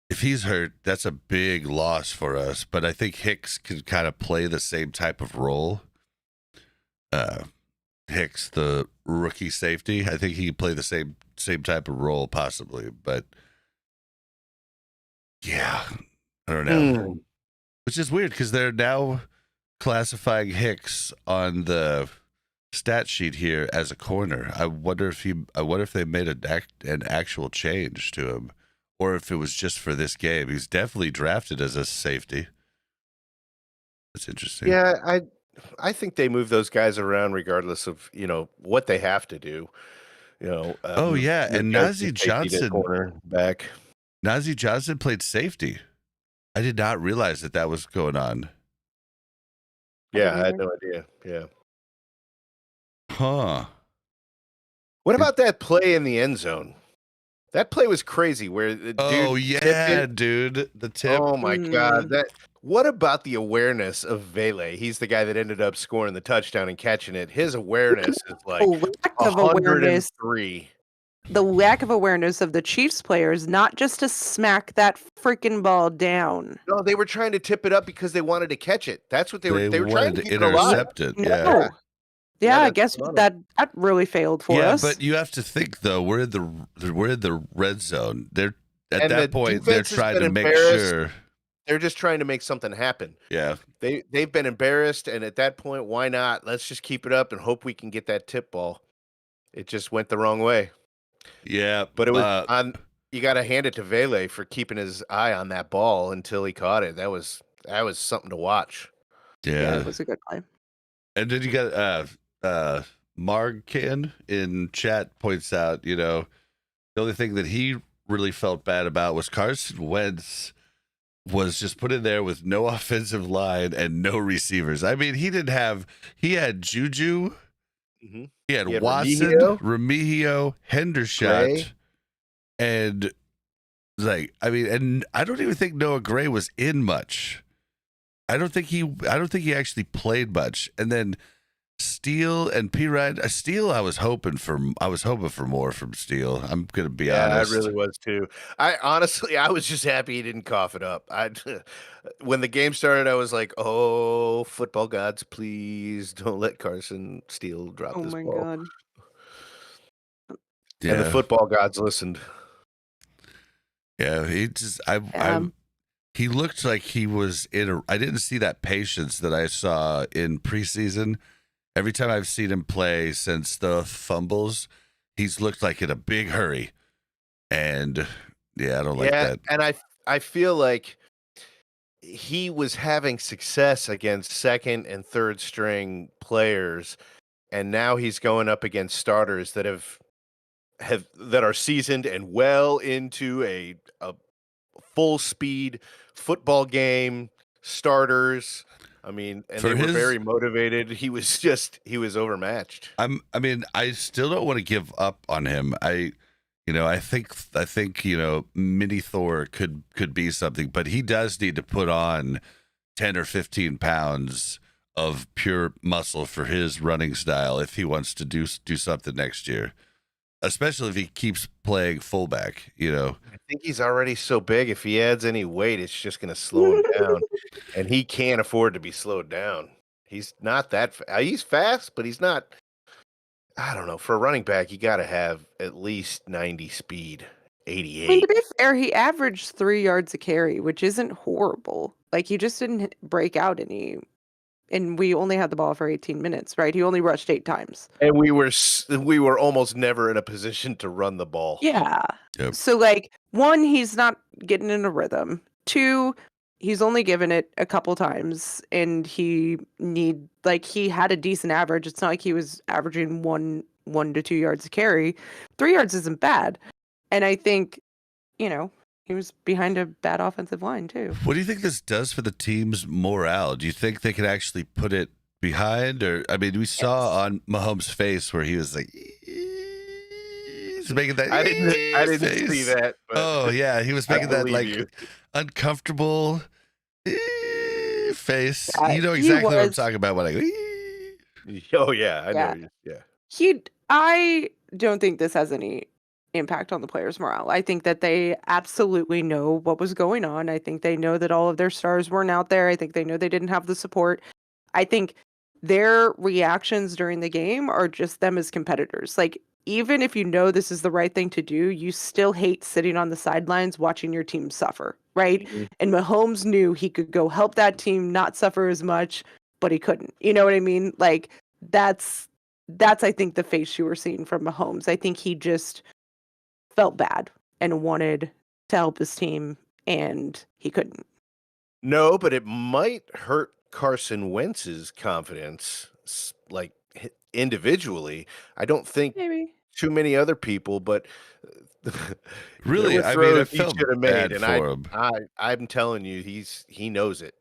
if he's hurt, that's a big loss for us. But I think Hicks can kind of play the same type of role. Hicks, the rookie safety, I think he can play the same type of role possibly. But yeah, I don't know. Which is weird because they're now classifying Hicks on the stat sheet here as a corner. I wonder if they made an actual change to him, or if it was just for this game. He's definitely drafted as a safety. That's interesting. Yeah, I think they move those guys around regardless of, what they have to do. Oh yeah, Move and guys from safety to corner back. Najee Johnson played safety. I did not realize that was going on. Yeah, I had no idea. Yeah. Huh. What about that play in the end zone? That play was crazy where the Oh dude tipped yeah, it. dude. The tip. Oh my God. What about the awareness of Vele? He's the guy that ended up scoring the touchdown and catching it. His awareness is like lack of awareness. 103. The lack of awareness of the Chiefs players, not just to smack that freaking ball down. No, they were trying to tip it up because they wanted to catch it. That's what they were trying wanted to to keep it alive. intercept it. Yeah. No. Yeah, I that's guess phenomenal. that really failed for Yeah, us. but you have to think though, we're in the red zone. They're at And the that point they're defense has trying been to make embarrassed. sure. They're just trying to make something happen. Yeah. They've been embarrassed, and at that point, why not? Let's just keep it up and hope we can get that tip ball. It just went the wrong way. Yeah. But it was on. You got to hand it to Vele for keeping his eye on that ball until he caught it. That was something to watch. Yeah, it was a good play. And then you got Margan in chat points out, the only thing that he really felt bad about was Carson Wentz was just put in there with no offensive line and no receivers. I mean, he had Juju, he had Watson, Remigio, Hendershot, and and I don't even think Noah Gray was in much. I don't think he actually played much. And then Steele and P-Rad. Steele, I was hoping for more from Steele. I'm gonna be honest. I really was too. I was just happy he didn't cough it up. When the game started, I was like, "Oh, football gods, please don't let Carson Steele drop this ball." Oh my God! Yeah. And the football gods listened. Yeah, he looked like he was I didn't see that patience that I saw in preseason. Every time I've seen him play since the fumbles, he's looked like in a big hurry. And yeah, I don't like that. And I feel like he was having success against second and third string players, and now he's going up against starters that that are seasoned and well into a full speed football game, starters. I mean, and they were very motivated. He was overmatched. I still don't want to give up on him. I think Mini Thor could be something, but he does need to put on 10 or 15 pounds of pure muscle for his running style if he wants to do something next year. Especially if he keeps playing fullback, I think he's already so big. If he adds any weight, it's just going to slow him down. And he can't afford to be slowed down. He's not that he's fast, but he's not. I don't know. For a running back, you got to have at least 90 speed, 88. I mean, to be fair, he averaged 3 yards a carry, which isn't horrible. Like, he just didn't break out any. And we only had the ball for 18 minutes, right? He only rushed 8 times. And we were almost never in a position to run the ball. Yeah. Yep. So, 1, he's not getting in a rhythm. 2, he's only given it a couple times, and he had a decent average. It's not like he was averaging 1 to 2 yards a carry. 3 yards isn't bad. And I think, he was behind a bad offensive line, too. What do you think this does for the team's morale? Do you think they could actually put it behind? Or, I mean, we saw on Mahomes' face where he was like, he's making that. I didn't face. see that. But oh, yeah. He was making that, uncomfortable face. You know exactly what I'm talking about when I go, oh, yeah. I know. Yeah. I don't think this has any impact on the players' morale. I think that they absolutely know what was going on. I think they know that all of their stars weren't out there. I think they know they didn't have the support. I think their reactions during the game are just them as competitors. Even if you know this is the right thing to do, you still hate sitting on the sidelines watching your team suffer, right? Mm-hmm. And Mahomes knew he could go help that team not suffer as much, but he couldn't. You know what I mean? That's I think the face you were seeing from Mahomes. I think he just felt bad and wanted to help his team, and he couldn't. No, but it might hurt Carson Wentz's confidence, like individually. I don't think Maybe. too many other people, but Really, there were I mean, throws I he felt should have made, bad and for him. I'm telling you, he knows it.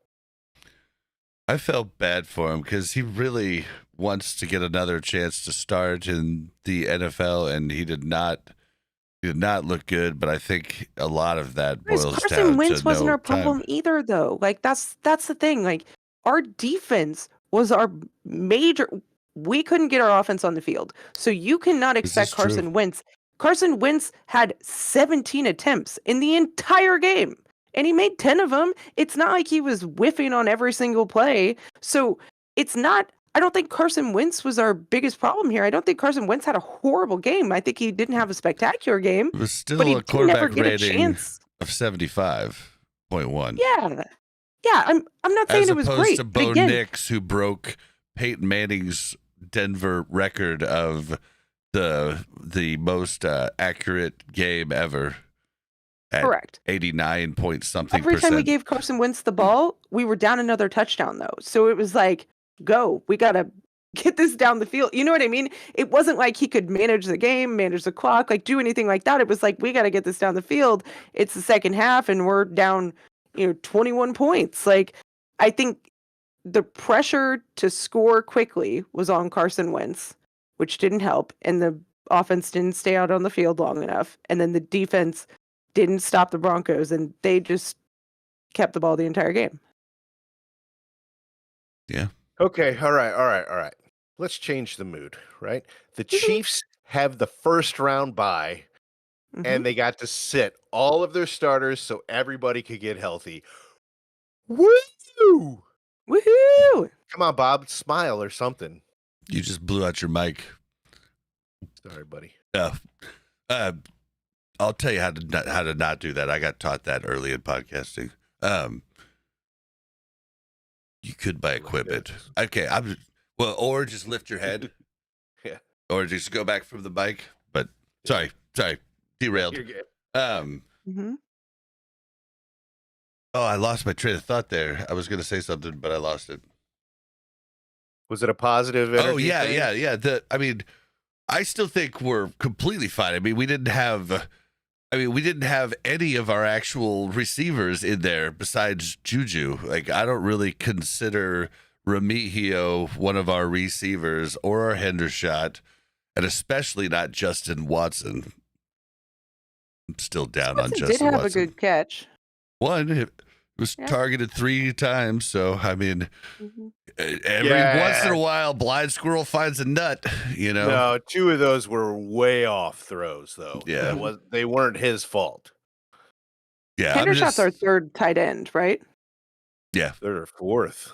I felt bad for him because he really wants to get another chance to start in the NFL, and he did not look good. But I think a lot of that boils Carson down Wentz to wasn't no our problem time. either, though. Like that's the thing. Like our defense was our major. We couldn't get our offense on the field, so you cannot This is expect true. Carson Wentz. Carson Wentz had 17 attempts in the entire game, and he made 10 of them. It's not like he was whiffing on every single play. So it's not. I don't think Carson Wentz was our biggest problem here. I don't think Carson Wentz had a horrible game. I think he didn't have a spectacular game, It was still but he a did never quarterback get a rating chance. of 75.1. Yeah. I'm not saying As it was opposed great. to But Bo again, Nix, who broke Peyton Manning's Denver record of the most accurate game ever. At correct. 89 point something Every time we percent. gave Carson Wentz the ball, we were down another touchdown though. So it was like, go. We gotta get this down the field. You know what I mean? It wasn't like he could manage the game, manage the clock, like do anything like that. It was like we gotta get this down the field. It's the second half and we're down, 21 points. Like I think the pressure to score quickly was on Carson Wentz, which didn't help, and the offense didn't stay out on the field long enough, and then the defense didn't stop the Broncos, and they just kept the ball the entire game. Yeah. Okay, all right. Let's change the mood, right? The Chiefs have the first round bye, and they got to sit all of their starters so everybody could get healthy. Woo! Woohoo! Come on, Bob, smile or something. You just blew out your mic. Sorry, buddy. I'll tell you how to not do that. I got taught that early in podcasting. You could buy equipment. Okay, or just lift your head. Yeah. Or just go back from the mic. But sorry, derailed. You're good. Oh, I lost my train of thought there. I was going to say something, but I lost it. Was it a positive energy Oh, yeah, thing? yeah. I still think we're completely fine. We didn't have any of our actual receivers in there besides Juju. Like, I don't really consider Remigio one of our receivers or our Hendershot, and especially not Justin Watson. I'm still down on Justin did have Watson. a good catch. One, it was targeted 3 times, so every once in a while, blind squirrel finds a nut. No, 2 of those were way off throws, though. Yeah, they weren't his fault. Yeah, Hendershot's our third tight end, right? Yeah, third or fourth.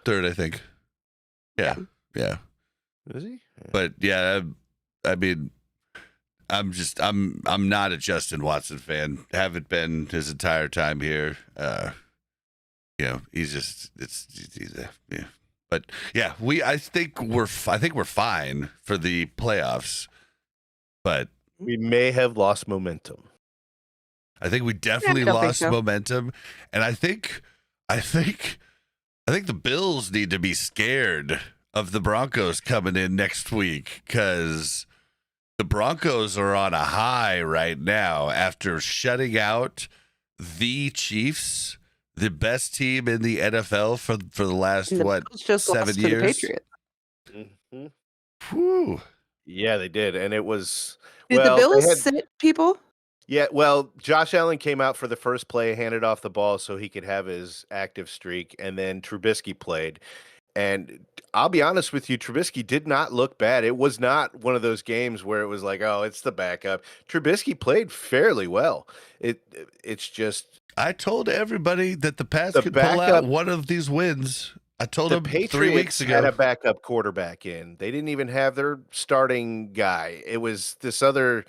Third, I think. Yeah. Is he? But yeah, I'm not a Justin Watson fan. Haven't been his entire time here. He's just yeah. But yeah, I think we're fine for the playoffs. But we may have lost momentum. I think we definitely lost momentum, and I think the Bills need to be scared of the Broncos coming in next week, because the Broncos are on a high right now after shutting out the Chiefs, the best team in the NFL for the last 7 years. Mm-hmm. Whew. Yeah, they did, and it was. Did the Bills sit people? Yeah, well, Josh Allen came out for the first play, handed off the ball so he could have his active streak, and then Trubisky played. And I'll be honest with you, Trubisky did not look bad. It was not one of those games where it was like, oh, it's the backup. Trubisky played fairly well. It's just. I told everybody that the Pats could pull out one of these wins. I told them 3 weeks ago. Had a backup quarterback in. They didn't even have their starting guy. It was this other,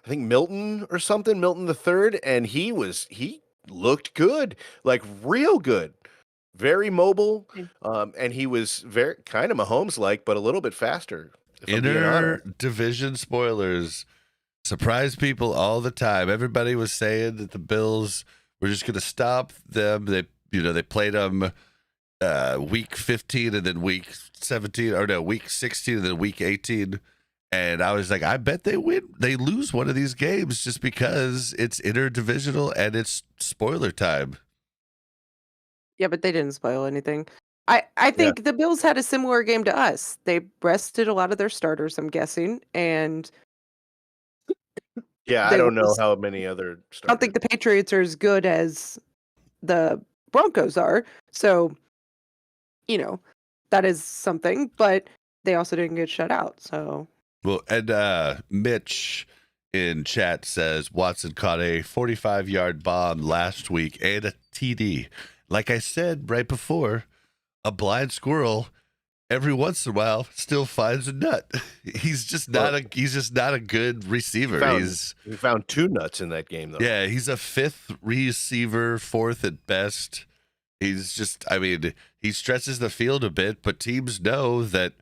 I think Milton or something, Milton the third, and he looked good, like real good. Very mobile, and he was very kind of Mahomes-like, but a little bit faster. Inter-division spoilers surprise people all the time. Everybody was saying that the Bills were just going to stop them. They played them week 15 and then week 17, or no, week 16 and then week 18. And I was like, I bet they lose one of these games just because it's interdivisional and it's spoiler time. Yeah, but they didn't spoil anything. I think the Bills had a similar game to us. They rested a lot of their starters, I'm guessing, and Yeah, I they don't know lost. how many other I don't starters. think the Patriots are as good as the Broncos are. So, that is something, but they also didn't get shut out. So, Well, and Mitch in chat says Watson caught a 45-yard bomb last week and a TD. Like I said right before, a blind squirrel every once in a while still finds a nut. He's just not a good receiver. He found 2 nuts in that game, though. Yeah, he's a 5th receiver, 4th at best. He's just, I mean, he stretches the field a bit, but teams know that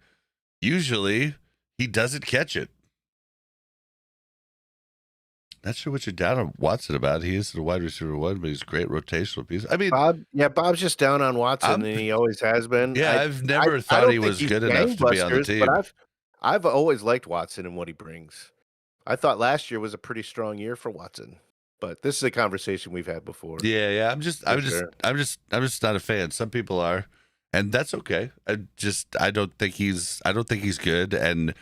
usually he doesn't catch it. Not sure what you're down on Watson about. He is the wide receiver 1, but he's a great rotational piece. I mean, Bob's just down on Watson, and he always has been. Yeah, I've never thought he was good enough to be on the team. But I've always liked Watson and what he brings. I thought last year was a pretty strong year for Watson, but this is a conversation we've had before. Yeah. I'm just not a fan. Some people are, and that's okay. I don't think he's good, and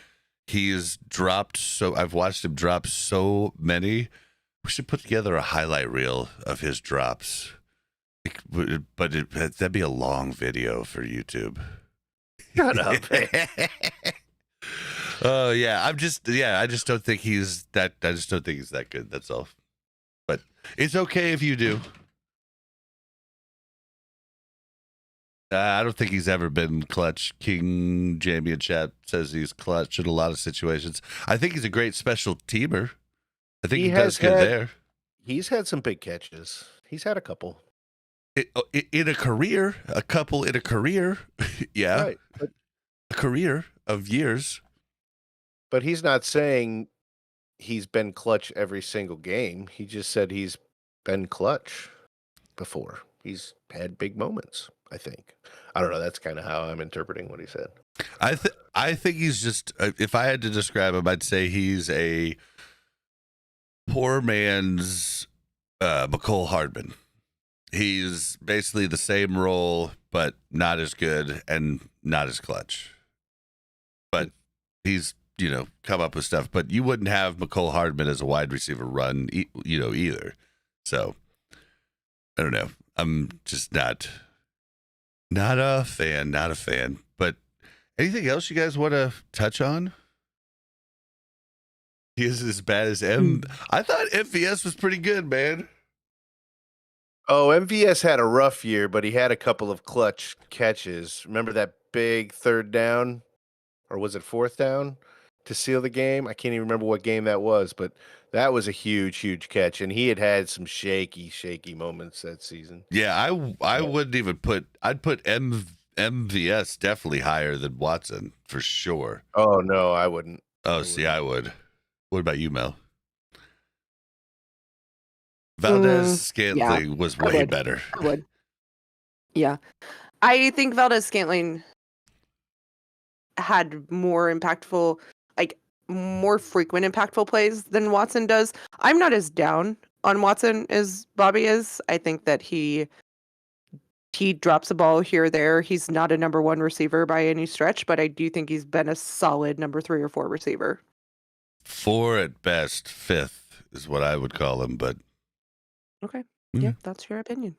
he's dropped. So I've watched him drop so many. We should put together a highlight reel of his drops, but that'd be a long video for YouTube. Shut up. Oh yeah, I just don't think he's that. I just don't think he's that good. That's all. But it's okay if you do. I don't think he's ever been clutch. King Jamie in chat says he's clutch in a lot of situations. I think he's a great special teamer. I think he does good there. He's had some big catches. He's had a couple. In a career, yeah. Right. But, a career of years. But he's not saying he's been clutch every single game. He just said he's been clutch before. He's had big moments, I think. I don't know. That's kind of how I'm interpreting what he said. I think he's just, if I had to describe him, I'd say he's a poor man's McCole Hardman. He's basically the same role, but not as good and not as clutch. But he's, come up with stuff. But you wouldn't have McCole Hardman as a wide receiver run, either. So, I don't know. I'm just not a fan. But anything else you guys want to touch on? He is as bad as I thought MVS was pretty good, man. Oh, MVS had a rough year, but he had a couple of clutch catches. Remember that big 3rd down? Or was it 4th down to seal the game? I can't even remember what game that was, but that was a huge, huge catch. And he had some shaky moments that season. Yeah, I wouldn't even I'd put MVS definitely higher than Watson for sure. Oh, no, I wouldn't. Oh, see, I would. What about you, Mel? Valdez-Scantling was way better. I would. Yeah. I think Valdez-Scantling had more impactful, more frequent impactful plays than Watson does. I'm not as down on Watson as Bobby is. I think that he drops a ball here or there. He's not a number 1 receiver by any stretch, but I do think he's been a solid number 3 or 4 receiver. 4 at best, 5th is what I would call him, but okay. Yeah, that's your opinion.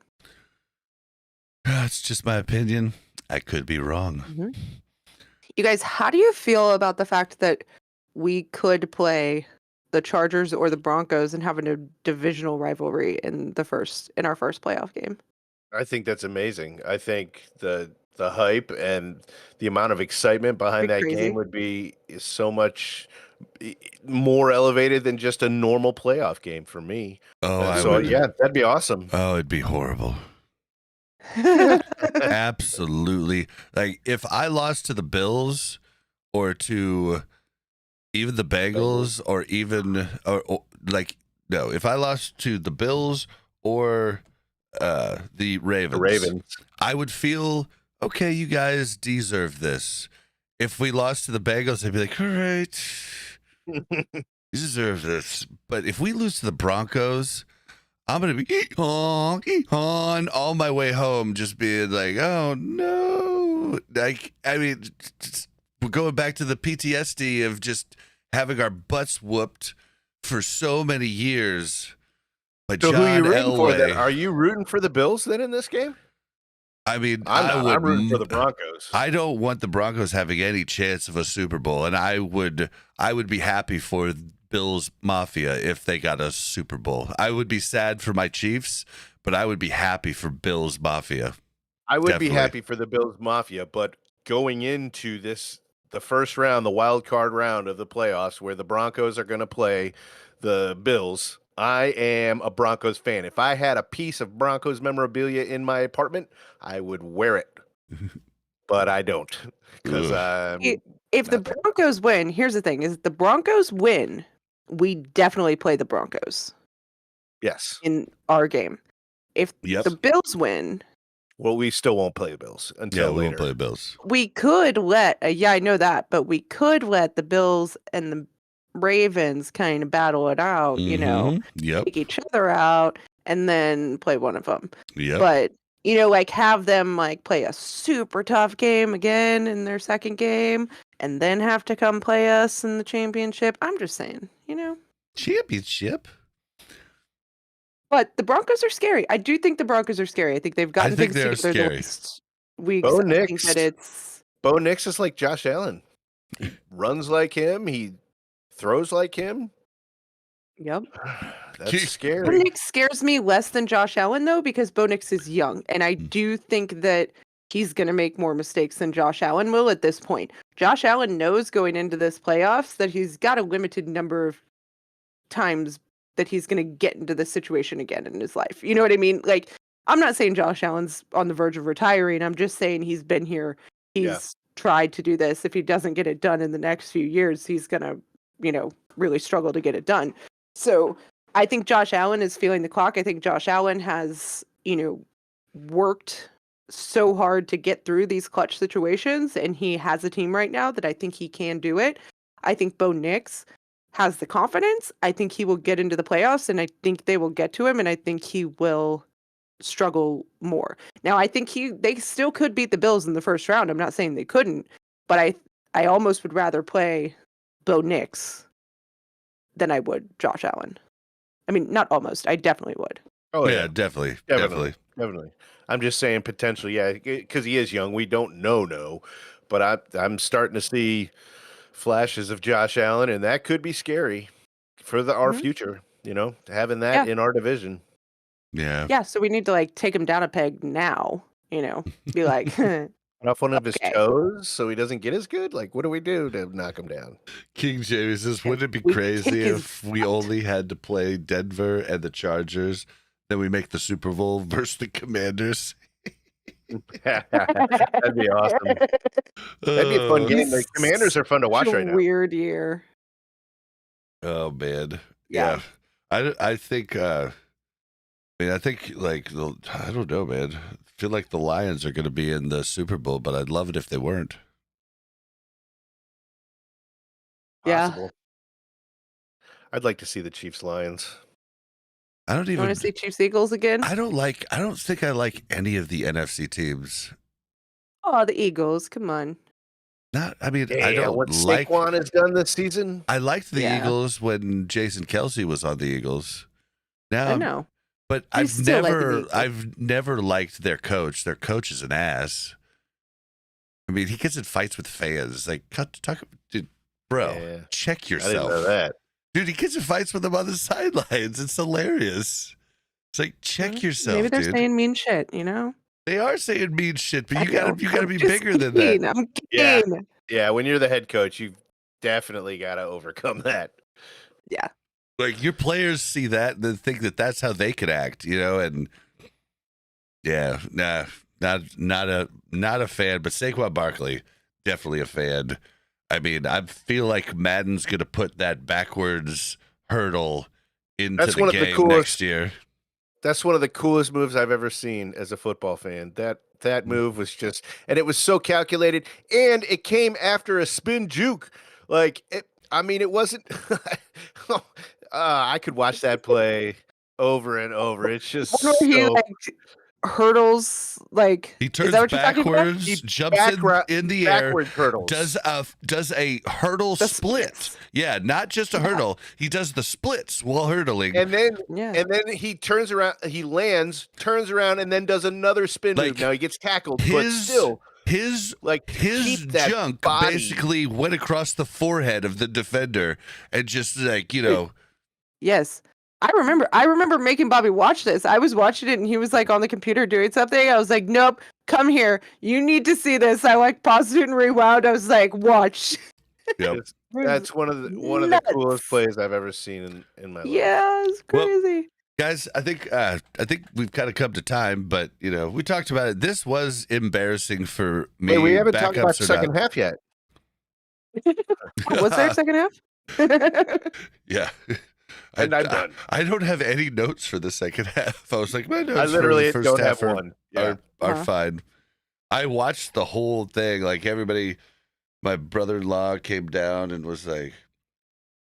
It's just my opinion. I could be wrong. Mm-hmm. You guys, how do you feel about the fact that we could play the Chargers or the Broncos and have a divisional rivalry in our first playoff game? I think that's amazing. I think the hype and the amount of excitement behind that game would be so much more elevated than just a normal playoff game for me. Oh, yeah, that'd be awesome. Oh, it'd be horrible. Absolutely. Like if I lost to the Bills or to even the Bengals or even if I lost to the Bills or the Ravens, I would feel okay, you guys deserve this. If we lost to the Bengals, I'd be like, all right, you deserve this. But if we lose to the Broncos, I'm going to be on all my way home, just being like, oh no. Like, I mean, we're going back to the PTSD of just having our butts whooped for so many years by So John who are you rooting for then? Elway. Are you rooting for the Bills then in this game? I mean, I'm rooting for the Broncos. I don't want the Broncos having any chance of a Super Bowl, and I would be happy for Bills Mafia if they got a Super Bowl. I would be sad for my Chiefs, but I would be happy for Bills Mafia. I would Definitely. be happy for the Bills Mafia, but going into the first round, the wild card round of the playoffs, where the Broncos are going to play the Bills, I am a Broncos fan. If I had a piece of Broncos memorabilia in my apartment, I would wear it, but I don't because if the Broncos win, here's the thing: is the Broncos win, we definitely play the Broncos. Yes, in our game. If Yep. the Bills win, well, we still won't play the Bills until we later. won't play the Bills. we could let I know that, but we could let the Bills and the Ravens kind of battle it out, Yep. take each other out, and then play one of them. Yep. But like have them like play a super tough game again in their second game, and then have to come play us in the championship. I'm just saying, Championship. But the Broncos are scary. I do think the Broncos are scary. I think they've gotten things together the last weeks. Bo I think that it's Bo Nix is like Josh Allen. He runs like him. He throws like him. Yep. That's Bo scary. Nix scares me less than Josh Allen though, because Bo Nix is young, and I do think that he's going to make more mistakes than Josh Allen will at this point. Josh Allen knows going into this playoffs that he's got a limited number of times that he's going to get into this situation again in his life. You know what I mean? Like, I'm not saying Josh Allen's on the verge of retiring. I'm just saying he's been here. He's tried to do this. If he doesn't get it done in the next few years, he's going to, really struggle to get it done. So I think Josh Allen is feeling the clock. I think Josh Allen has, worked so hard to get through these clutch situations, and he has a team right now that I think he can do it. I think Bo Nix has the confidence. I think he will get into the playoffs, and I think they will get to him, and I think he will struggle more. Now, I think they still could beat the Bills in the first round. I'm not saying they couldn't, but I almost would rather play Bo Nix than I would Josh Allen. I mean, not almost. I definitely would. Oh yeah, definitely. I'm just saying potentially, because he is young. We don't know, but I'm starting to see flashes of Josh Allen, and that could be scary for our future, having that in our division. Yeah, so we need to take him down a peg now, be like off one of his toes so he doesn't get as good. Like, what do we do to knock him down? King James says, wouldn't it be crazy if we only had to play Denver and the Chargers, then we make the Super Bowl versus the Commanders? That'd be awesome. That'd be a fun game. The Commanders are fun to watch right now. Weird year. Oh man, yeah. I think. I think I don't know, man. I feel like the Lions are going to be in the Super Bowl, but I'd love it if they weren't. Possible. Yeah. I'd like to see the Chiefs Lions. I don't even want to see Chiefs Eagles again. I don't think I like any of the NFC teams. Oh, the Eagles! Come on. I don't what like Saquon has done this season. I liked the Eagles when Jason Kelce was on the Eagles. Now I know, but I've never liked their coach. Their coach is an ass. I mean, he gets in fights with fans. Like, dude, bro, check yourself. I didn't know that. Dude, he gets in fights with them on the sidelines. It's hilarious. It's like, check yourself, maybe they're dude. saying mean shit, They are saying mean shit, but you gotta be bigger than that. I'm kidding. Yeah, when you're the head coach, you've definitely got to overcome that. Yeah. Like, your players see that and then think that that's how they could act, and not a fan, but Saquon Barkley, definitely a fan. I mean, I feel like Madden's going to put that backwards hurdle into the game next year. That's one of the coolest moves I've ever seen as a football fan. That That move was just, and it was so calculated, and it came after a spin juke. Like, I mean, it wasn't. I could watch that play over and over. It's just One where he so. like hurdles, like He is turns that what you're talking about? backwards, He jumps in the air, backward hurdles. does a hurdle The split. splits. Yeah, not just a hurdle. He does the splits while hurdling. And then Yeah. he turns around, he lands, turns around, and then does another spin Like, move. Now he gets tackled, but still, his keep that junk body. basically went across the forehead of the defender and just like, Yes. I remember making Bobby watch this. I was watching it and he was like on the computer doing something. I was like, nope, come here. You need to see this. I like paused it and rewound. I was like, watch. Yep. That's one of the Nuts. coolest plays I've ever seen in my life. Yeah, it's Well, crazy. Guys, I think we've kind of come to time, but we talked about it. This was embarrassing for me. Wait, we haven't talked about Backups the or second not. half yet. Was there a second half? Yeah. And I'm done. I don't have any notes for the second half. I was like, my notes I literally for the don't first half have one. Yeah. are Uh-huh. fine. I watched the whole thing. Like everybody, my brother-in-law came down and was like,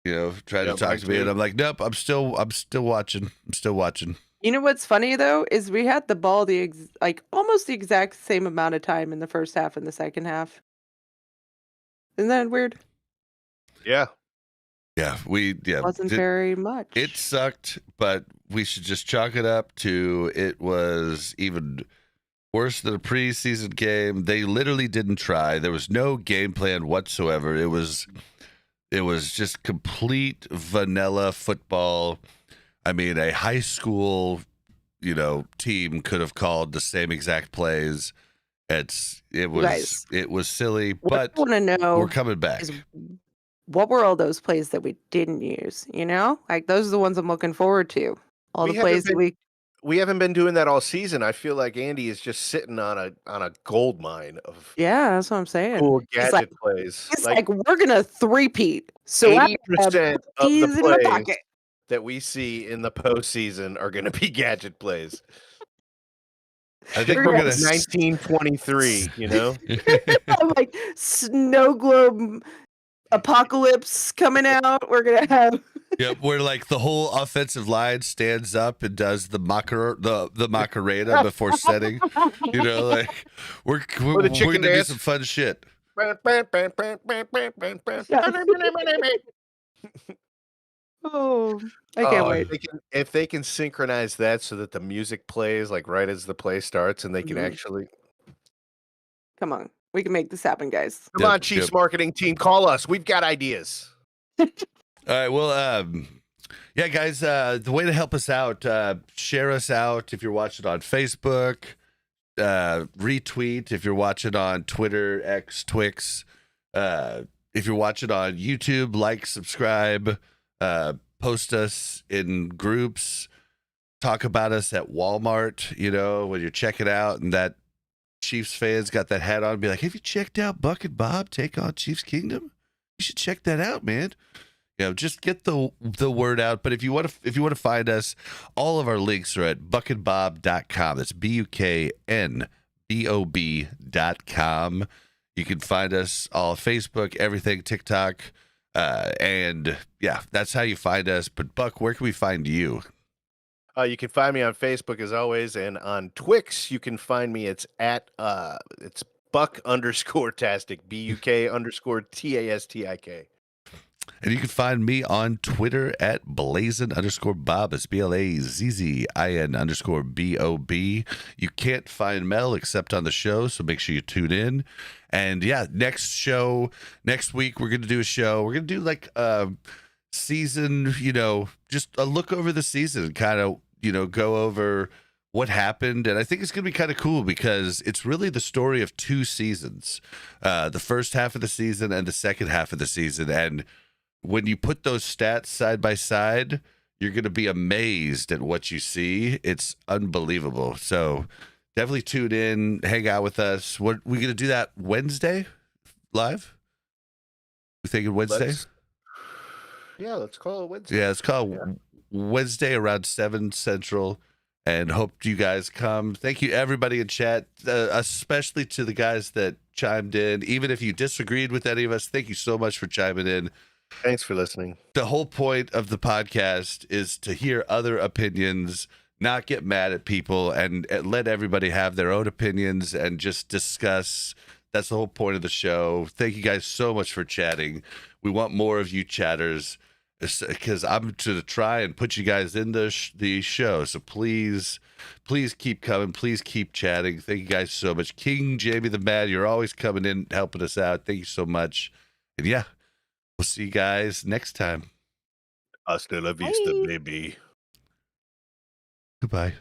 trying to talk mine to me, too. and I'm like, nope, I'm still watching. I'm still watching. You know what's funny though is we had the ball almost the exact same amount of time in the first half and the second half. Isn't that weird? Yeah. Yeah, Wasn't very much. It sucked, but we should just chalk it up to it was even worse than a preseason game. They literally didn't try. There was no game plan whatsoever. It was just complete vanilla football. I mean, a high school, team could have called the same exact plays. It was silly, What but I want to know we're coming back. is what were all those plays that we didn't use? Like those are the ones I'm looking forward to. All We the plays that haven't We haven't been doing that all season. I feel like Andy is just sitting on a gold mine of yeah, that's what I'm saying. cool He's gadget like, plays. It's like we're gonna three-peat. So I 80% of these the in my plays pocket. that we see in the postseason are going to be gadget plays. I think We're we're gonna gonna 1923, I'm like snow globe apocalypse coming out. We're gonna have Yep, where like the whole offensive line stands up and does the Macarena before setting. Like we're the chicken going to do dance. some fun shit. oh, I can't wait. If they can synchronize that so that the music plays like right as the play starts, and they can Mhm. actually Come on, we can make this happen, guys. come on, Chiefs marketing team, call us. We've got ideas. All right, well, yeah, guys, the way to help us out, share us out if you're watching on Facebook, retweet if you're watching on Twitter, X, Twix. If you're watching on YouTube, like, subscribe, post us in groups, talk about us at Walmart, when you're checking out and that Chiefs fans got that hat on, be like, have you checked out Buck and Bob take on Chiefs Kingdom? You should check that out, man. Just get the word out. But if you want to find us, all of our links are at buckandbob.com. That's BUKNBOB.com. You can find us all Facebook, everything, TikTok, and yeah, that's how you find us. But Buck, where can we find you? You can find me on Facebook as always, and on Twix you can find me. It's at it's Buck_tastic, BUK_TASTIK. And you can find me on Twitter at Blazin_Bob. It's BLAZZIN_BOB. You can't find Mel except on the show, so make sure you tune in. And yeah, next week we're going to do a show. We're going to do like a season, just a look over the season, kind of, go over what happened. And I think it's going to be kind of cool because it's really the story of two seasons, the first half of the season and the second half of the season. And when you put those stats side by side, you're going to be amazed at what you see. It's unbelievable. So definitely tune in, hang out with us. What we going to do that Wednesday live? We thinking Wednesday? Let's call it Wednesday. Yeah, it's called Wednesday around 7 Central. and hope you guys come. Thank you, everybody in chat, especially to the guys that chimed in. Even if you disagreed with any of us, thank you so much for chiming in. Thanks for listening. The whole point of the podcast is to hear other opinions, not get mad at people, and let everybody have their own opinions and just discuss. That's the whole point of the show. Thank you guys so much for chatting. We want more of you chatters, because I'm to try and put you guys in the show. So please keep coming. Please keep chatting. Thank you guys so much. King Jamie the Mad, you're always coming in, helping us out. Thank you so much. And yeah, we'll see you guys next time. Hasta la vista, Bye. baby. Goodbye.